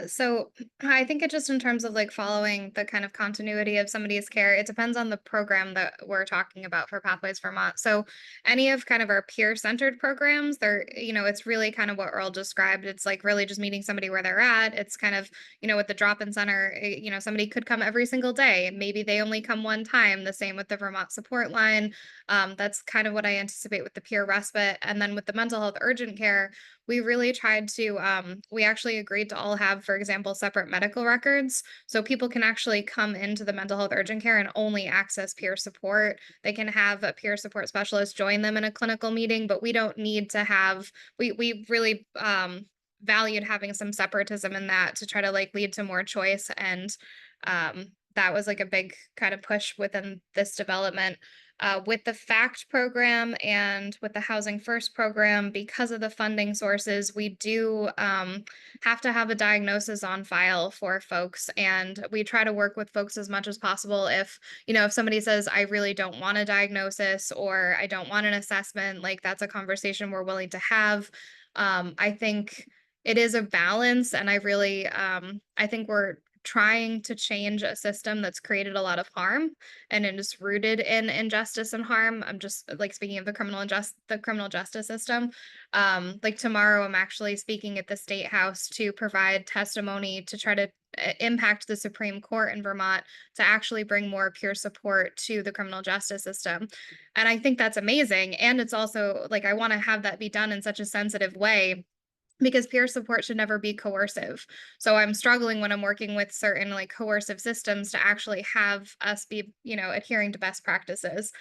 So I think it just in terms of like following the kind of continuity of somebody's care, it depends on the program that we're talking about for Pathways Vermont. So any of kind of our peer-centered programs, they're, it's really kind of what Earl described. It's like really just meeting somebody where they're at. It's kind of, with the drop-in center, somebody could come every single day. Maybe they only come one time. The same with the Vermont support line. That's kind of what I anticipate with the peer respite. And then with the mental health urgent care, we really tried to we actually agreed to all have, for example, separate medical records, so people can actually come into the mental health urgent care and only access peer support. They can have a peer support specialist join them in a clinical meeting, but we don't need to have, we really valued having some separatism in that to try to like lead to more choice. And that was like a big kind of push within this development. With the FACT program and with the Housing First program, because of the funding sources, we do have to have a diagnosis on file for folks. And we try to work with folks as much as possible. If somebody says, I really don't want a diagnosis or I don't want an assessment, like that's a conversation we're willing to have. I think it is a balance. And I think we're trying to change a system that's created a lot of harm and it is rooted in injustice and harm. I'm just like speaking of the criminal justice system. Like tomorrow, I'm actually speaking at the State House to provide testimony to try to impact the Supreme Court in Vermont to actually bring more peer support to the criminal justice system. And I think that's amazing. And it's also like I want to have that be done in such a sensitive way because peer support should never be coercive. So I'm struggling when I'm working with certain like coercive systems to actually have us be, adhering to best practices.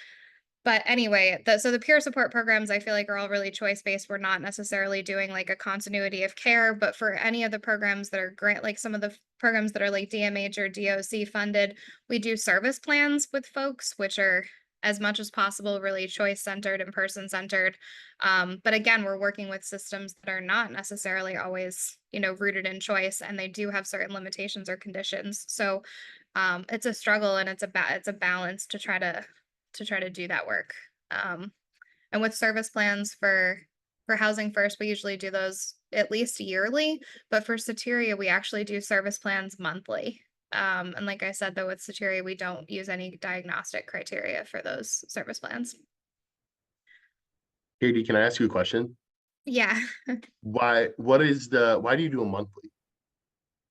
But anyway, so the peer support programs I feel like are all really choice-based. We're not necessarily doing like a continuity of care, but for any of the programs that are like some of the programs that are like DMH or DOC funded, we do service plans with folks, which are as much as possible really choice-centered and person-centered. But again, we're working with systems that are not necessarily always, rooted in choice, and they do have certain limitations or conditions. So it's a struggle and it's a balance to try to do that work. And with service plans for Housing First, we usually do those at least yearly, but for Soteria, we actually do service plans monthly. And like I said, though, with Soteria, we don't use any diagnostic criteria for those service plans. Katie, can I ask you a question? Yeah. Why do you do a monthly?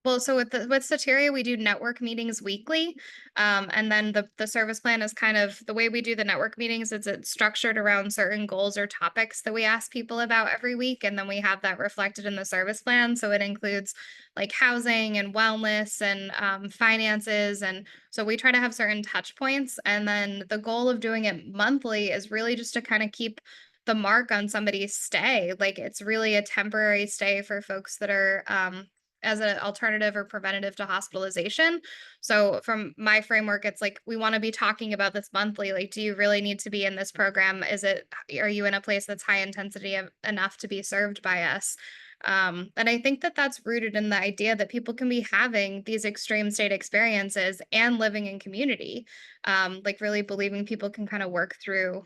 Well, so with Soteria, we do network meetings weekly. And then the service plan is kind of the way we do the network meetings is it's structured around certain goals or topics that we ask people about every week. And then we have that reflected in the service plan. So it includes like housing and wellness and finances. And so we try to have certain touch points. And then the goal of doing it monthly is really just to kind of keep the mark on somebody's stay. Like it's really a temporary stay for folks that are as an alternative or preventative to hospitalization. So from my framework, it's like, we want to be talking about this monthly. Like, do you really need to be in this program? Are you in a place that's high intensity enough to be served by us? And I think that that's rooted in the idea that people can be having these extreme state experiences and living in community, like really believing people can kind of work through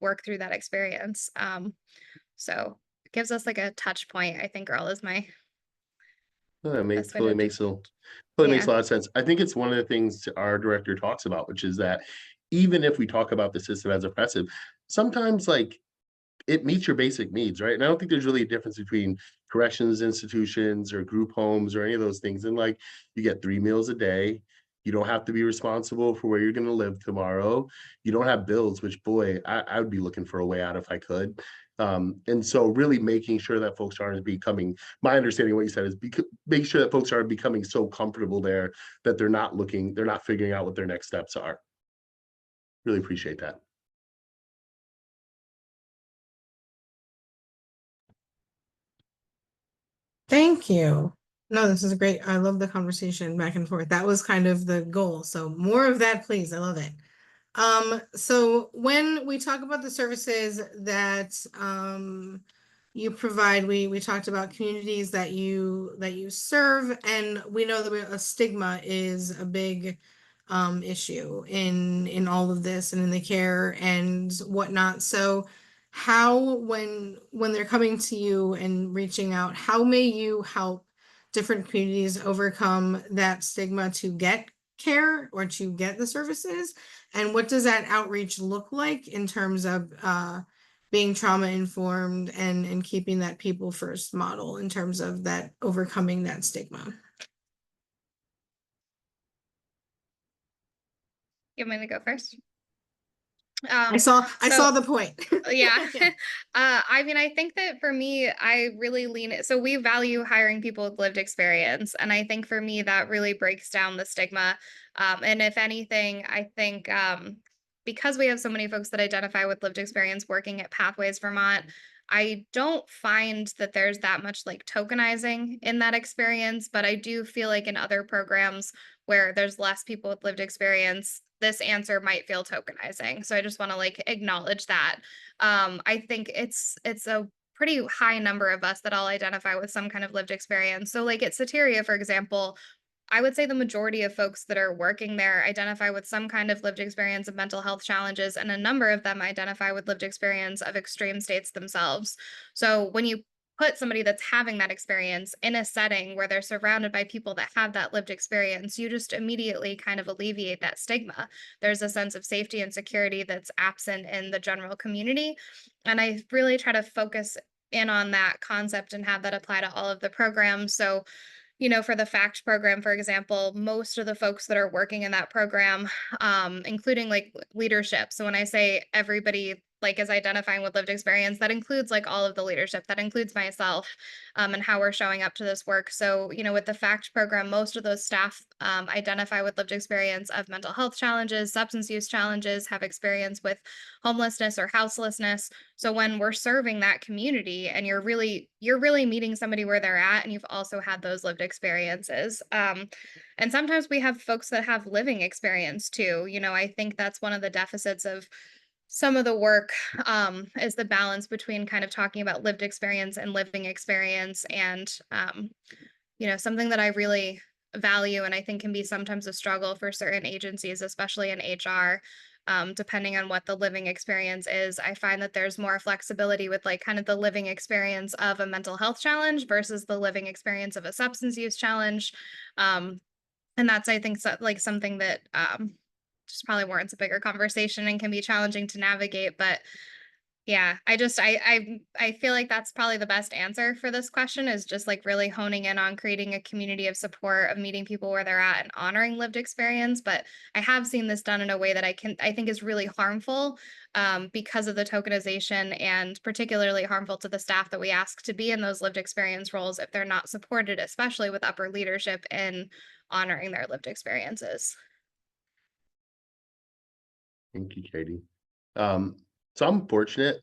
that experience. So it gives us like a touch point. I think Earl is my That makes best way to makes a yeah. lot of sense. I think it's one of the things our director talks about, which is that even if we talk about the system as oppressive, sometimes like it meets your basic needs, right? And I don't think there's really a difference between corrections institutions or group homes or any of those things. And like you get 3 meals a day. You don't have to be responsible for where you're going to live tomorrow. You don't have bills, which boy, I would be looking for a way out if I could. And so really making sure that folks aren't becoming, my understanding of what you said is make sure that folks aren't becoming so comfortable there that they're not figuring out what their next steps are. Really appreciate that. Thank you. No, this is great. I love the conversation back and forth. That was kind of the goal. So more of that, please. I love it. So when we talk about the services that you provide, we talked about communities that you serve, and we know that a stigma is a big issue in all of this and in the care and whatnot. So how when they're coming to you and reaching out, how may you help different communities overcome that stigma to get care or to get the services? And what does that outreach look like in terms of being trauma informed and keeping that people first model in terms of that overcoming that stigma? You want me to go first? I saw so the point. yeah. Yeah. I mean, I think that for me, I really so we value hiring people with lived experience. And I think for me, that really breaks down the stigma. And if anything, I think because we have so many folks that identify with lived experience working at Pathways Vermont, I don't find that there's that much like tokenizing in that experience, but I do feel like in other programs where there's less people with lived experience, this answer might feel tokenizing. So I just want to like acknowledge that. I think it's a pretty high number of us that all identify with some kind of lived experience. So like at Soteria, for example, I would say the majority of folks that are working there identify with some kind of lived experience of mental health challenges, and a number of them identify with lived experience of extreme states themselves. So when you put somebody that's having that experience in a setting where they're surrounded by people that have that lived experience, you just immediately kind of alleviate that stigma. There's a sense of safety and security that's absent in the general community. And I really try to focus in on that concept and have that apply to all of the programs. So for the FACT program, for example, most of the folks that are working in that program, including like leadership. So when I say everybody like is identifying with lived experience, that includes like all of the leadership, that includes myself, and how we're showing up to this work. So, with the FACT program, most of those staff identify with lived experience of mental health challenges, substance use challenges, have experience with homelessness or houselessness. So when we're serving that community and you're really meeting somebody where they're at, and you've also had those lived experiences. And sometimes we have folks that have living experience too. I think that's one of the deficits of some of the work, is the balance between kind of talking about lived experience and living experience. And something that I really value and I think can be sometimes a struggle for certain agencies, especially in HR, depending on what the living experience is. I find that there's more flexibility with like kind of the living experience of a mental health challenge versus the living experience of a substance use challenge. And that's, I think, like something that just probably warrants a bigger conversation and can be challenging to navigate. But yeah, I feel like that's probably the best answer for this question, is just like really honing in on creating a community of support, of meeting people where they're at and honoring lived experience. But I have seen this done in a way that I think is really harmful, because of the tokenization, and particularly harmful to the staff that we ask to be in those lived experience roles if they're not supported, especially with upper leadership, in honoring their lived experiences. Thank you, Katie. So I'm fortunate.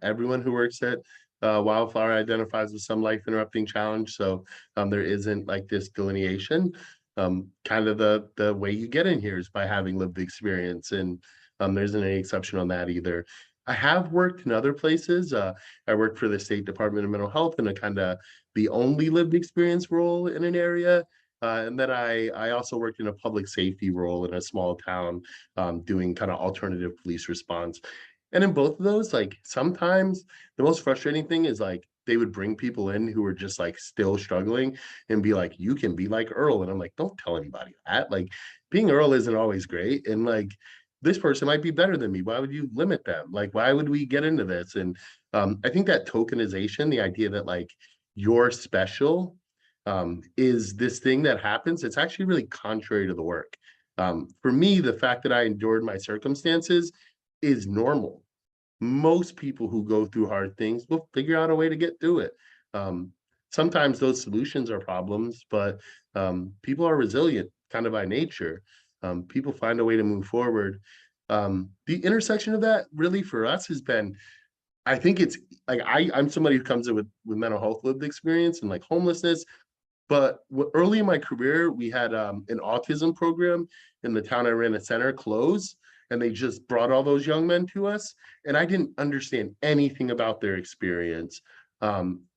Everyone who works at Wildflower identifies with some life interrupting challenge. So there isn't like this delineation. Kind of the way you get in here is by having lived experience, and there isn't any exception on that either. I have worked in other places. I worked for the State Department of Mental Health in a kind of the only lived experience role in an area. And then I also worked in a public safety role in a small town, doing kind of alternative police response. And in both of those, like sometimes the most frustrating thing is like they would bring people in who were just like still struggling and be like, you can be like Earl. And I'm like, don't tell anybody that. Like being Earl isn't always great. And like this person might be better than me. Why would you limit them? Like, why would we get into this? And I think that tokenization, the idea that like you're special, is this thing that happens. It's actually really contrary to the work. For me, the fact that I endured my circumstances is normal. Most people who go through hard things will figure out a way to get through it. Um, Sometimes those solutions are problems, but people are resilient kind of by nature. People find a way to move forward. The intersection of that really for us has been I think it's like I'm somebody who comes in with mental health lived experience and like homelessness. But early in my career, we had an autism program in the town I ran a center close, and they just brought all those young men to us, and I didn't understand anything about their experience.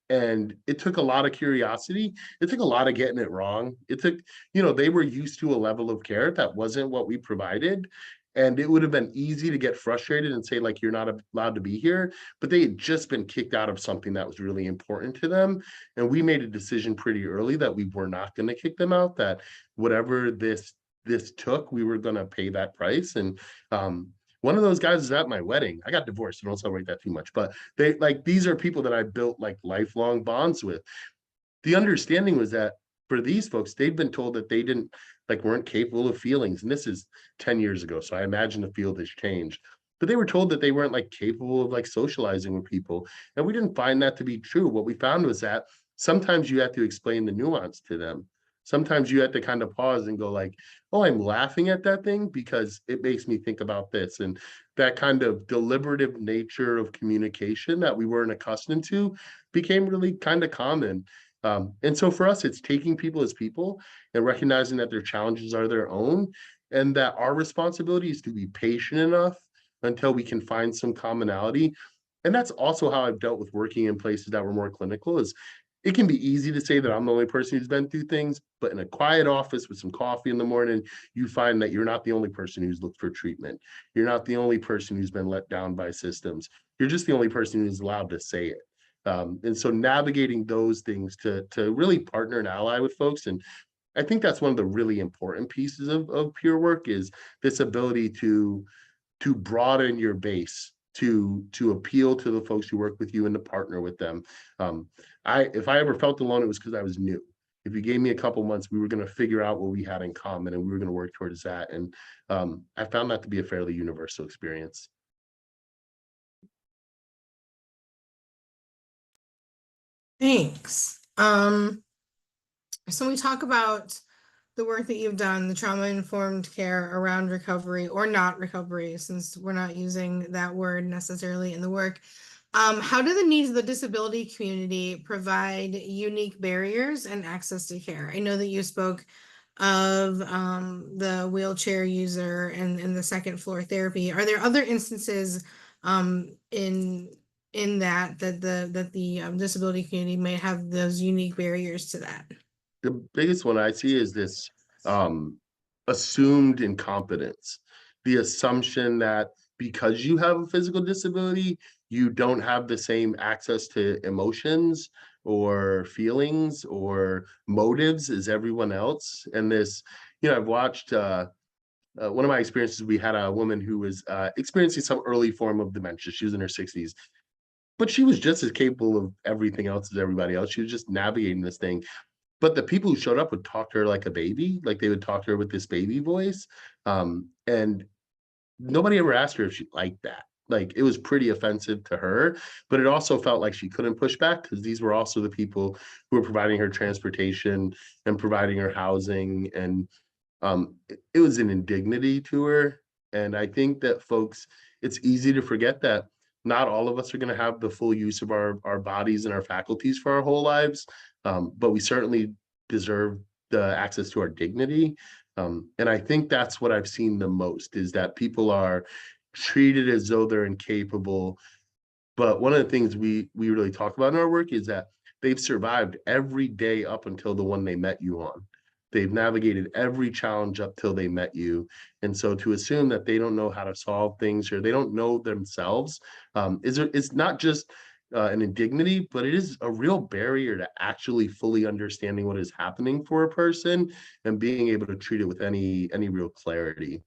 And it took a lot of curiosity. It took a lot of getting it wrong. It took, they were used to a level of care that wasn't what we provided. And it would have been easy to get frustrated and say, like, you're not allowed to be here. But they had just been kicked out of something that was really important to them. And we made a decision pretty early that we were not going to kick them out, that whatever this took, we were going to pay that price. And one of those guys is at my wedding. I got divorced, so don't celebrate that too much. But these are people that I built like lifelong bonds with. The understanding was that for these folks, they've been told that they didn't weren't capable of feelings. And this is 10 years ago. So I imagine the field has changed. But they were told that they weren't like capable of like socializing with people. And we didn't find that to be true. What we found was that sometimes you have to explain the nuance to them. Sometimes you have to kind of pause and go like, oh, I'm laughing at that thing because it makes me think about this. And that kind of deliberative nature of communication that we weren't accustomed to became really kind of common. And so for us, it's taking people as people and recognizing that their challenges are their own, and that our responsibility is to be patient enough until we can find some commonality. And that's also how I've dealt with working in places that were more clinical. Is it can be easy to say that I'm the only person who's been through things, but in a quiet office with some coffee in the morning, you find that you're not the only person who's looked for treatment. You're not the only person who's been let down by systems. You're just the only person who's allowed to say it. And so navigating those things to really partner and ally with folks. And I think that's one of the really important pieces of peer work, is this ability to broaden your base, to appeal to the folks who work with you and to partner with them. If I ever felt alone, it was because I was new. If you gave me a couple months, we were going to figure out what we had in common, and we were going to work towards that. And I found that to be a fairly universal experience. Thanks. So we talk about the work that you've done, the trauma-informed care around recovery, or not recovery, since we're not using that word necessarily in the work. How do the needs of the disability community provide unique barriers and access to care? I know that you spoke of the wheelchair user and the second floor therapy. Are there other instances in that the disability community may have those unique barriers to that? The biggest one I see is this assumed incompetence, the assumption that because you have a physical disability, you don't have the same access to emotions or feelings or motives as everyone else. And this, I've watched one of my experiences, we had a woman who was experiencing some early form of dementia. She was in her 60s, but she was just as capable of everything else as everybody else. She was just navigating this thing. But the people who showed up would talk to her like a baby, like they would talk to her with this baby voice. And nobody ever asked her if she liked that. Like, it was pretty offensive to her, but it also felt like she couldn't push back, because these were also the people who were providing her transportation and providing her housing. And it was an indignity to her. And I think that folks, it's easy to forget that not all of us are going to have the full use of our bodies and our faculties for our whole lives, but we certainly deserve the access to our dignity. And I think that's what I've seen the most, is that people are treated as though they're incapable. But one of the things we really talk about in our work is that they've survived every day up until the one they met you on. They've navigated every challenge up till they met you. And so to assume that they don't know how to solve things, or they don't know themselves, it's not just an indignity, but it is a real barrier to actually fully understanding what is happening for a person and being able to treat it with any real clarity.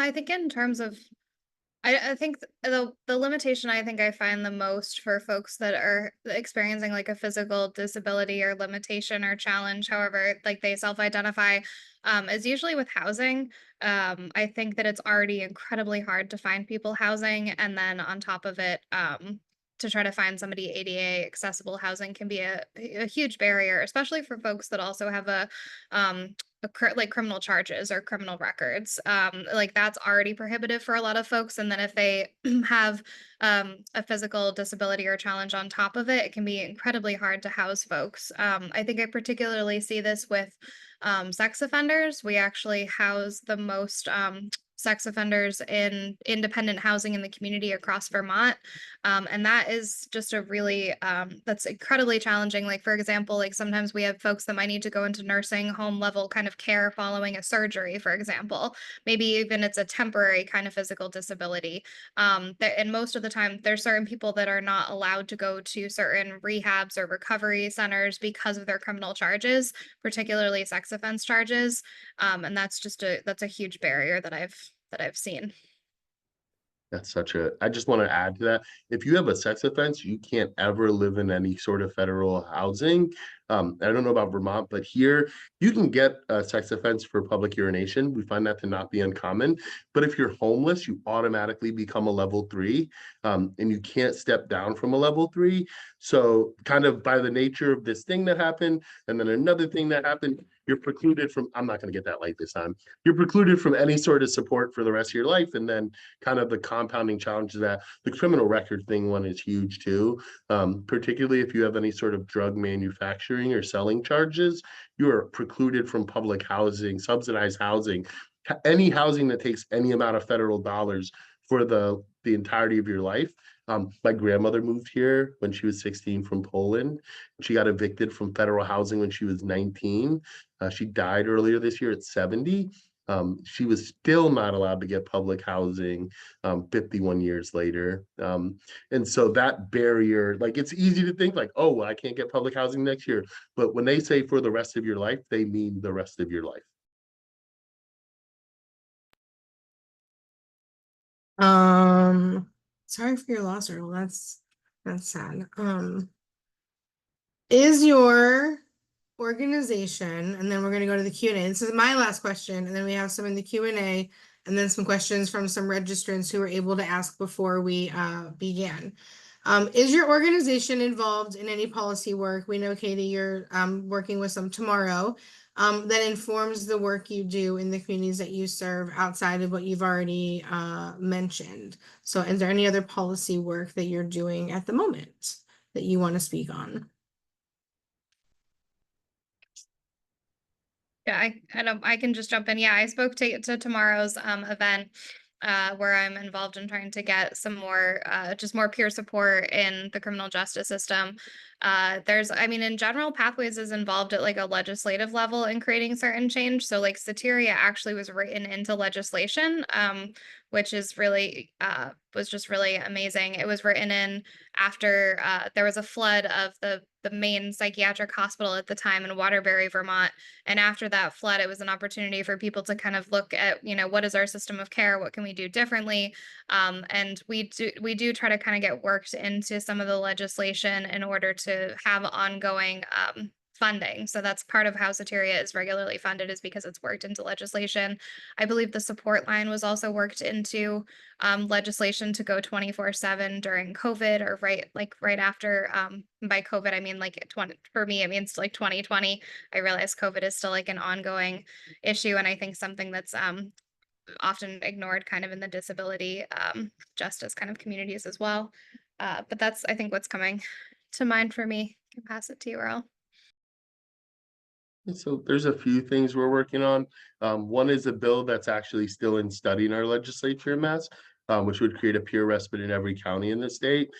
I think in terms of, I think the limitation I think I find the most for folks that are experiencing like a physical disability or limitation or challenge, however, like they self-identify, is usually with housing. I think that it's already incredibly hard to find people housing, and then on top of it, to try to find somebody ADA accessible housing can be a huge barrier, especially for folks that also have a like criminal charges or criminal records. Like that's already prohibitive for a lot of folks. And then if they have a physical disability or challenge on top of it, it can be incredibly hard to house folks. I think I particularly see this with sex offenders. We actually house the most sex offenders in independent housing in the community across Vermont. And that is just a really, that's incredibly challenging. Like, for example, like sometimes we have folks that might need to go into nursing home level kind of care following a surgery, for example. Maybe even it's a temporary kind of physical disability. And most of the time, there's certain people that are not allowed to go to certain rehabs or recovery centers because of their criminal charges, particularly sex offense charges. And that's just that's a huge barrier that I've seen. That's I just want to add to that. If you have a sex offense, you can't ever live in any sort of federal housing. I don't know about Vermont, but here you can get a sex offense for public urination. We find that to not be uncommon. But if you're homeless, you automatically become a level 3, and you can't step down from a level 3. So kind of by the nature of this thing that happened, and then another thing that happened, you're precluded from, I'm not going to get that light this time. You're precluded from any sort of support for the rest of your life. And then kind of the compounding challenge of that, the criminal record thing one is huge too. Particularly if you have any sort of drug manufacturing or selling charges, you are precluded from public housing, subsidized housing, any housing that takes any amount of federal dollars for the entirety of your life. My grandmother moved here when she was 16 from Poland. She got evicted from federal housing when she was 19. She died earlier this year at 70. She was still not allowed to get public housing 51 years later. And so that barrier, like it's easy to think like, oh, well, I can't get public housing next year. But when they say for the rest of your life, they mean the rest of your life. Sorry for your loss, Earl. That's sad. Is your organization, and then we're going to go to the Q&A. This is my last question, and then we have some in the Q&A, and then some questions from some registrants who were able to ask before we began. Is your organization involved in any policy work? We know, Katie, you're working with some tomorrow that informs the work you do in the communities that you serve outside of what you've already mentioned. So is there any other policy work that you're doing at the moment that you want to speak on? Yeah, I can just jump in. Yeah, I spoke to tomorrow's event where I'm involved in trying to get some more just more peer support in the criminal justice system. I mean, in general, Pathways is involved at like a legislative level in creating certain change. So like Soteria actually was written into legislation, which is really was just really amazing. It was written in after there was a flood of the main psychiatric hospital at the time in Waterbury, Vermont. And after that flood, it was an opportunity for people to kind of look at, you know, what is our system of care? What can we do differently? And we do try to kind of get worked into some of the legislation in order to have ongoing funding. So that's part of how Soteria is regularly funded, is because it's worked into legislation. I believe the support line was also worked into legislation to go 24/7 during COVID, or right after. By COVID, I mean like for me, it means like 2020. I realize COVID is still like an ongoing issue, and I think something that's often ignored kind of in the disability justice kind of communities as well. But that's, I think, what's coming to mind for me. Can pass it to you, Earl. So there's a few things we're working on. One is a bill that's actually still in study in our legislature in Mass, which would create a peer respite in every county in the state.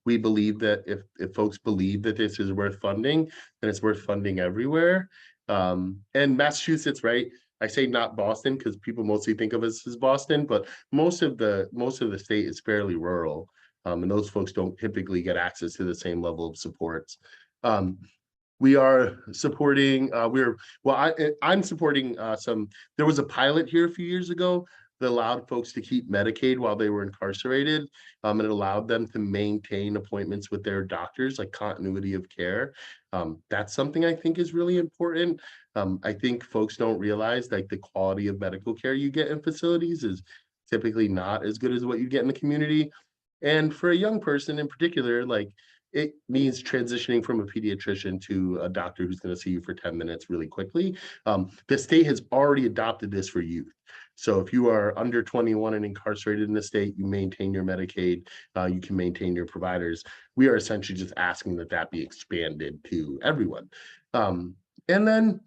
We believe that if folks believe that this is worth funding, then it's worth funding everywhere. And Massachusetts, right? I say not Boston because people mostly think of us as Boston, but most of the state is fairly rural. And those folks don't typically get access to the same level of supports. We are supporting, I'm supporting there was a pilot here a few years ago that allowed folks to keep Medicaid while they were incarcerated. And it allowed them to maintain appointments with their doctors, like continuity of care. That's something I think is really important. I think folks don't realize like the quality of medical care you get in facilities is typically not as good as what you get in the community. And for a young person in particular, like it means transitioning from a pediatrician to a doctor who's going to see you for 10 minutes really quickly. The state has already adopted this for youth. So if you are under 21 and incarcerated in the state, you maintain your Medicaid, you can maintain your providers. We are essentially just asking that that be expanded to everyone. And then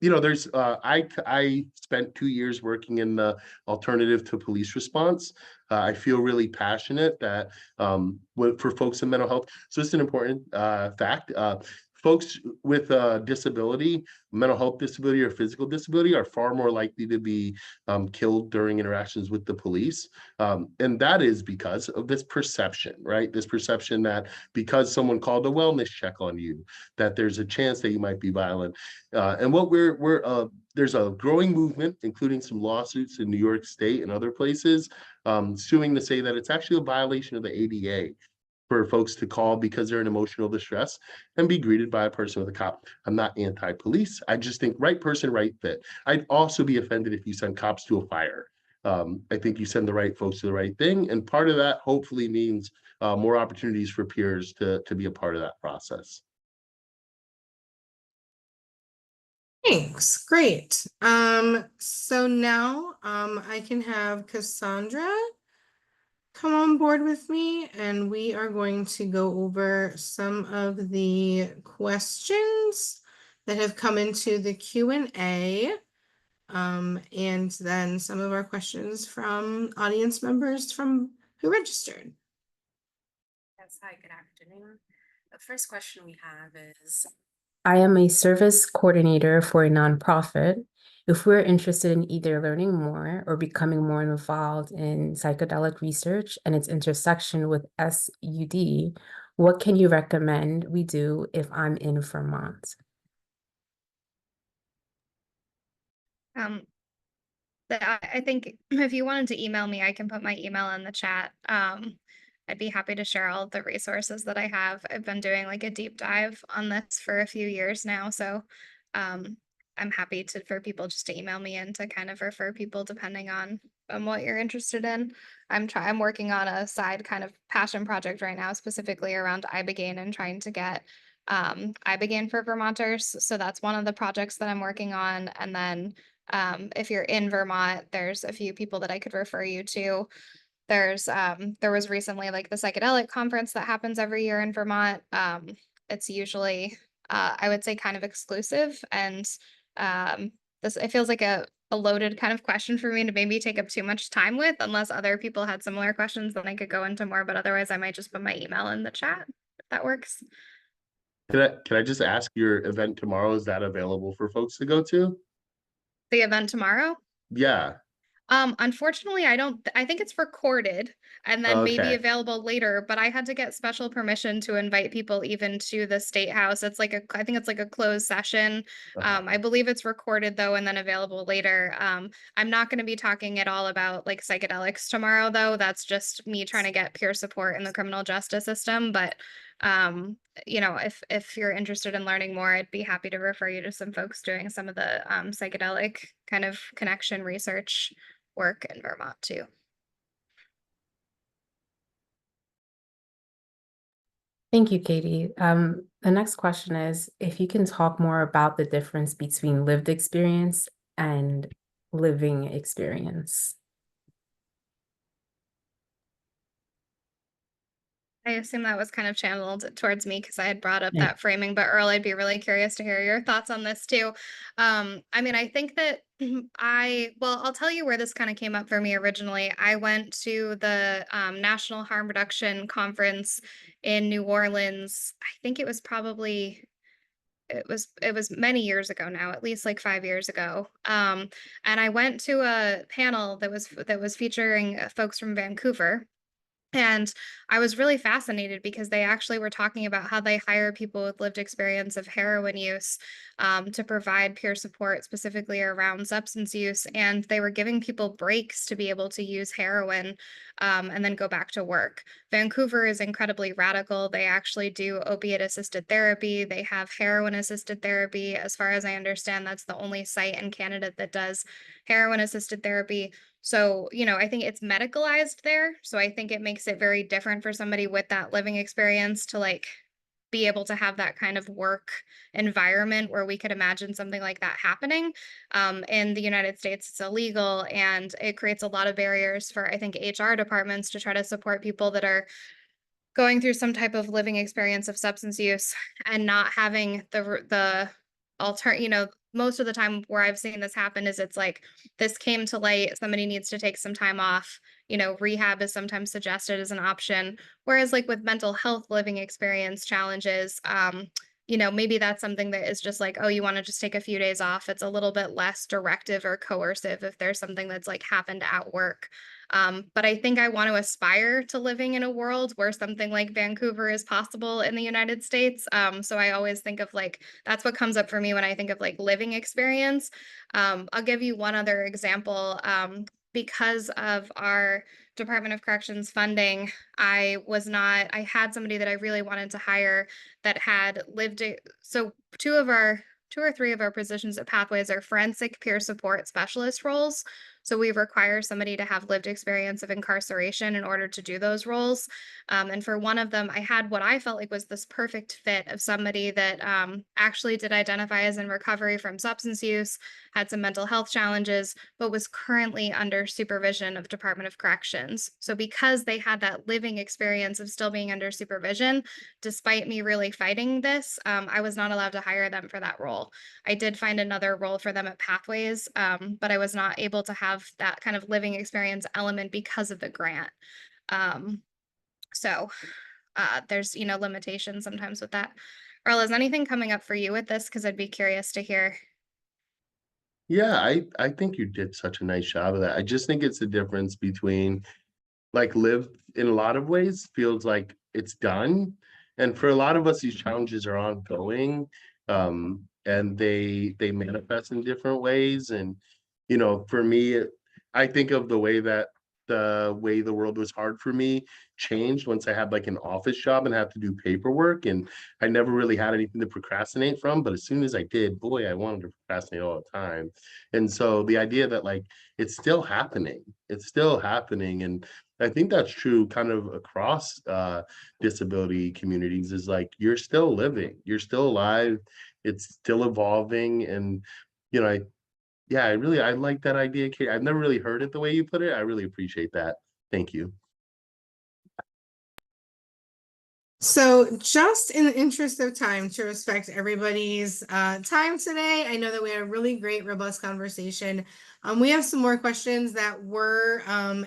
there's I spent 2 years working in the alternative to police response. I feel really passionate that for folks in mental health. So it's an important fact. Folks with disability, mental health disability or physical disability are far more likely to be killed during interactions with the police. And that is because of this perception, right? This perception that because someone called a wellness check on you, that there's a chance that you might be violent. And what there's a growing movement, including some lawsuits in New York State and other places, suing to say that it's actually a violation of the ADA for folks to call because they're in emotional distress and be greeted by a person with a cop. I'm not anti-police. I just think right person, right fit. I'd also be offended if you send cops to a fire. I think you send the right folks to the right thing. And part of that hopefully means more opportunities for peers to be a part of that process. Thanks, great. So now I can have Cassandra come on board with me, and we are going to go over some of the questions that have come into the Q&A, and then some of our questions from audience members who registered. Yes, hi, good afternoon. The first question we have is, I am a service coordinator for a nonprofit. If we're interested in either learning more or becoming more involved in psychedelic research and its intersection with SUD, what can you recommend we do if I'm in Vermont? I think if you wanted to email me, I can put my email in the chat. I'd be happy to share all of the resources that I have. I've been doing like a deep dive on this for a few years now, so I'm happy for people just to email me and to kind of refer people depending on what you're interested in. I'm working on a side kind of passion project right now, specifically around ibogaine and trying to get ibogaine for Vermonters. So that's one of the projects that I'm working on, and then if you're in Vermont, there's a few people that I could refer you to. There was recently like the psychedelic conference that happens every year in Vermont. It's usually I would say kind of exclusive, and it feels like a loaded kind of question for me to maybe take up too much time with, unless other people had similar questions, then I could go into more, but otherwise I might just put my email in the chat if that works. Can I just ask, your event tomorrow, is that available for folks to go to? The event tomorrow? Yeah. Unfortunately, I think it's recorded and then maybe Okay. available later, but I had to get special permission to invite people even to the State House. I think it's like a closed session. I believe it's recorded though, and then available later. I'm not going to be talking at all about like psychedelics tomorrow though. That's just me trying to get peer support in the criminal justice system. But if you're interested in learning more, I'd be happy to refer you to some folks doing some of the psychedelic kind of connection research work in Vermont too. Thank you, Katie. The next question is if you can talk more about the difference between lived experience and living experience. I assume that was kind of channeled towards me because I had brought up that framing, but Earl, I'd be really curious to hear your thoughts on this too. I mean, I think that I'll tell you where this kind of came up for me originally. I went to the National Harm Reduction Conference in New Orleans. I think it was many years ago now, at least like 5 years ago. And I went to a panel that was featuring folks from Vancouver. And I was really fascinated because they actually were talking about how they hire people with lived experience of heroin use to provide peer support specifically around substance use. And they were giving people breaks to be able to use heroin and then go back to work. Vancouver is incredibly radical. They actually do opiate assisted therapy. They have heroin assisted therapy. As far as I understand, that's the only site in Canada that does heroin assisted therapy. So, I think it's medicalized there. So I think it makes it very different for somebody with that living experience to like be able to have that kind of work environment where we could imagine something like that happening. In the United States, it's illegal and it creates a lot of barriers for, I think, HR departments to try to support people that are going through some type of living experience of substance use and not having the most of the time where I've seen this happen is it's like this came to light, somebody needs to take some time off. Rehab is sometimes suggested as an option. Whereas like with mental health living experience challenges, maybe that's something that is just like, oh, you want to just take a few days off. It's a little bit less directive or coercive if there's something that's like happened at work. But I think I want to aspire to living in a world where something like Vancouver is possible in the United States. So I always think of like, that's what comes up for me when I think of like living experience. I'll give you one other example. Because of our Department of Corrections funding, I had somebody that I really wanted to hire that had so two or three of our positions at Pathways are forensic peer support specialist roles. So we require somebody to have lived experience of incarceration in order to do those roles. And for one of them, I had what I felt like was this perfect fit of somebody that actually did identify as in recovery from substance use, had some mental health challenges, but was currently under supervision of Department of Corrections. So because they had that living experience of still being under supervision, despite me really fighting this, I was not allowed to hire them for that role. I did find another role for them at Pathways, but I was not able to have that kind of living experience element because of the grant. So there's, limitations sometimes with that. Earl, is anything coming up for you with this? Because I'd be curious to hear. Yeah, I think you did such a nice job of that. I just think it's the difference between like live in a lot of ways feels like it's done. And for a lot of us, these challenges are ongoing. And they manifest in different ways. And for me, I think of the way the world was hard for me changed once I had like an office job and had to do paperwork. And I never really had anything to procrastinate from. But as soon as I did, boy, I wanted to procrastinate all the time. And so the idea that like it's still happening, And I think that's true kind of across disability communities is like you're still living, you're still alive, it's still evolving. And I yeah, I like that idea, Kate. I've never really heard it the way you put it. I really appreciate that. Thank you. So just in the interest of time, to respect everybody's time today, I know that we had a really great, robust conversation. We have some more questions that were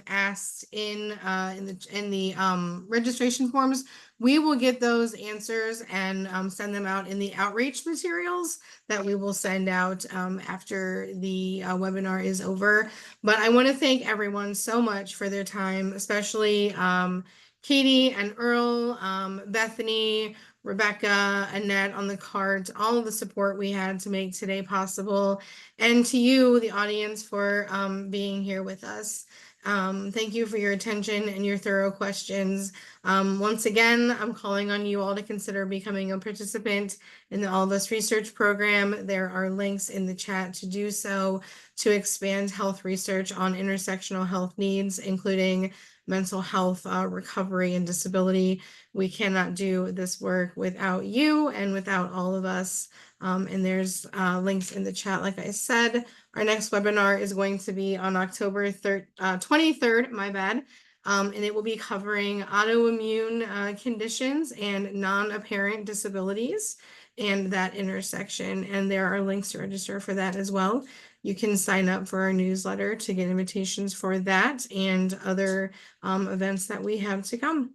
asked in the registration forms. We will get those answers and send them out in the outreach materials that we will send out after the webinar is over. But I want to thank everyone so much for their time, especially Katie and Earl, Bethany, Rebecca, Annette on the cards, all of the support we had to make today possible. And to you, the audience, for being here with us. Thank you for your attention and your thorough questions. Once again, I'm calling on you all to consider becoming a participant in the All of Us Research Program. There are links in the chat to do so, to expand health research on intersectional health needs, including mental health, recovery, and disability. We cannot do this work without you and without all of us. And there's links in the chat, like I said. Our next webinar is going to be on October 23rd, my bad. And it will be covering autoimmune conditions and non-apparent disabilities and that intersection. And there are links to register for that as well. You can sign up for our newsletter to get invitations for that and other events that we have to come.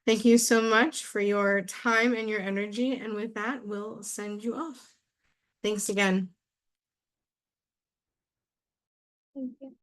Thank you so much for your time and your energy. And with that, we'll send you off. Thanks again. Thank you.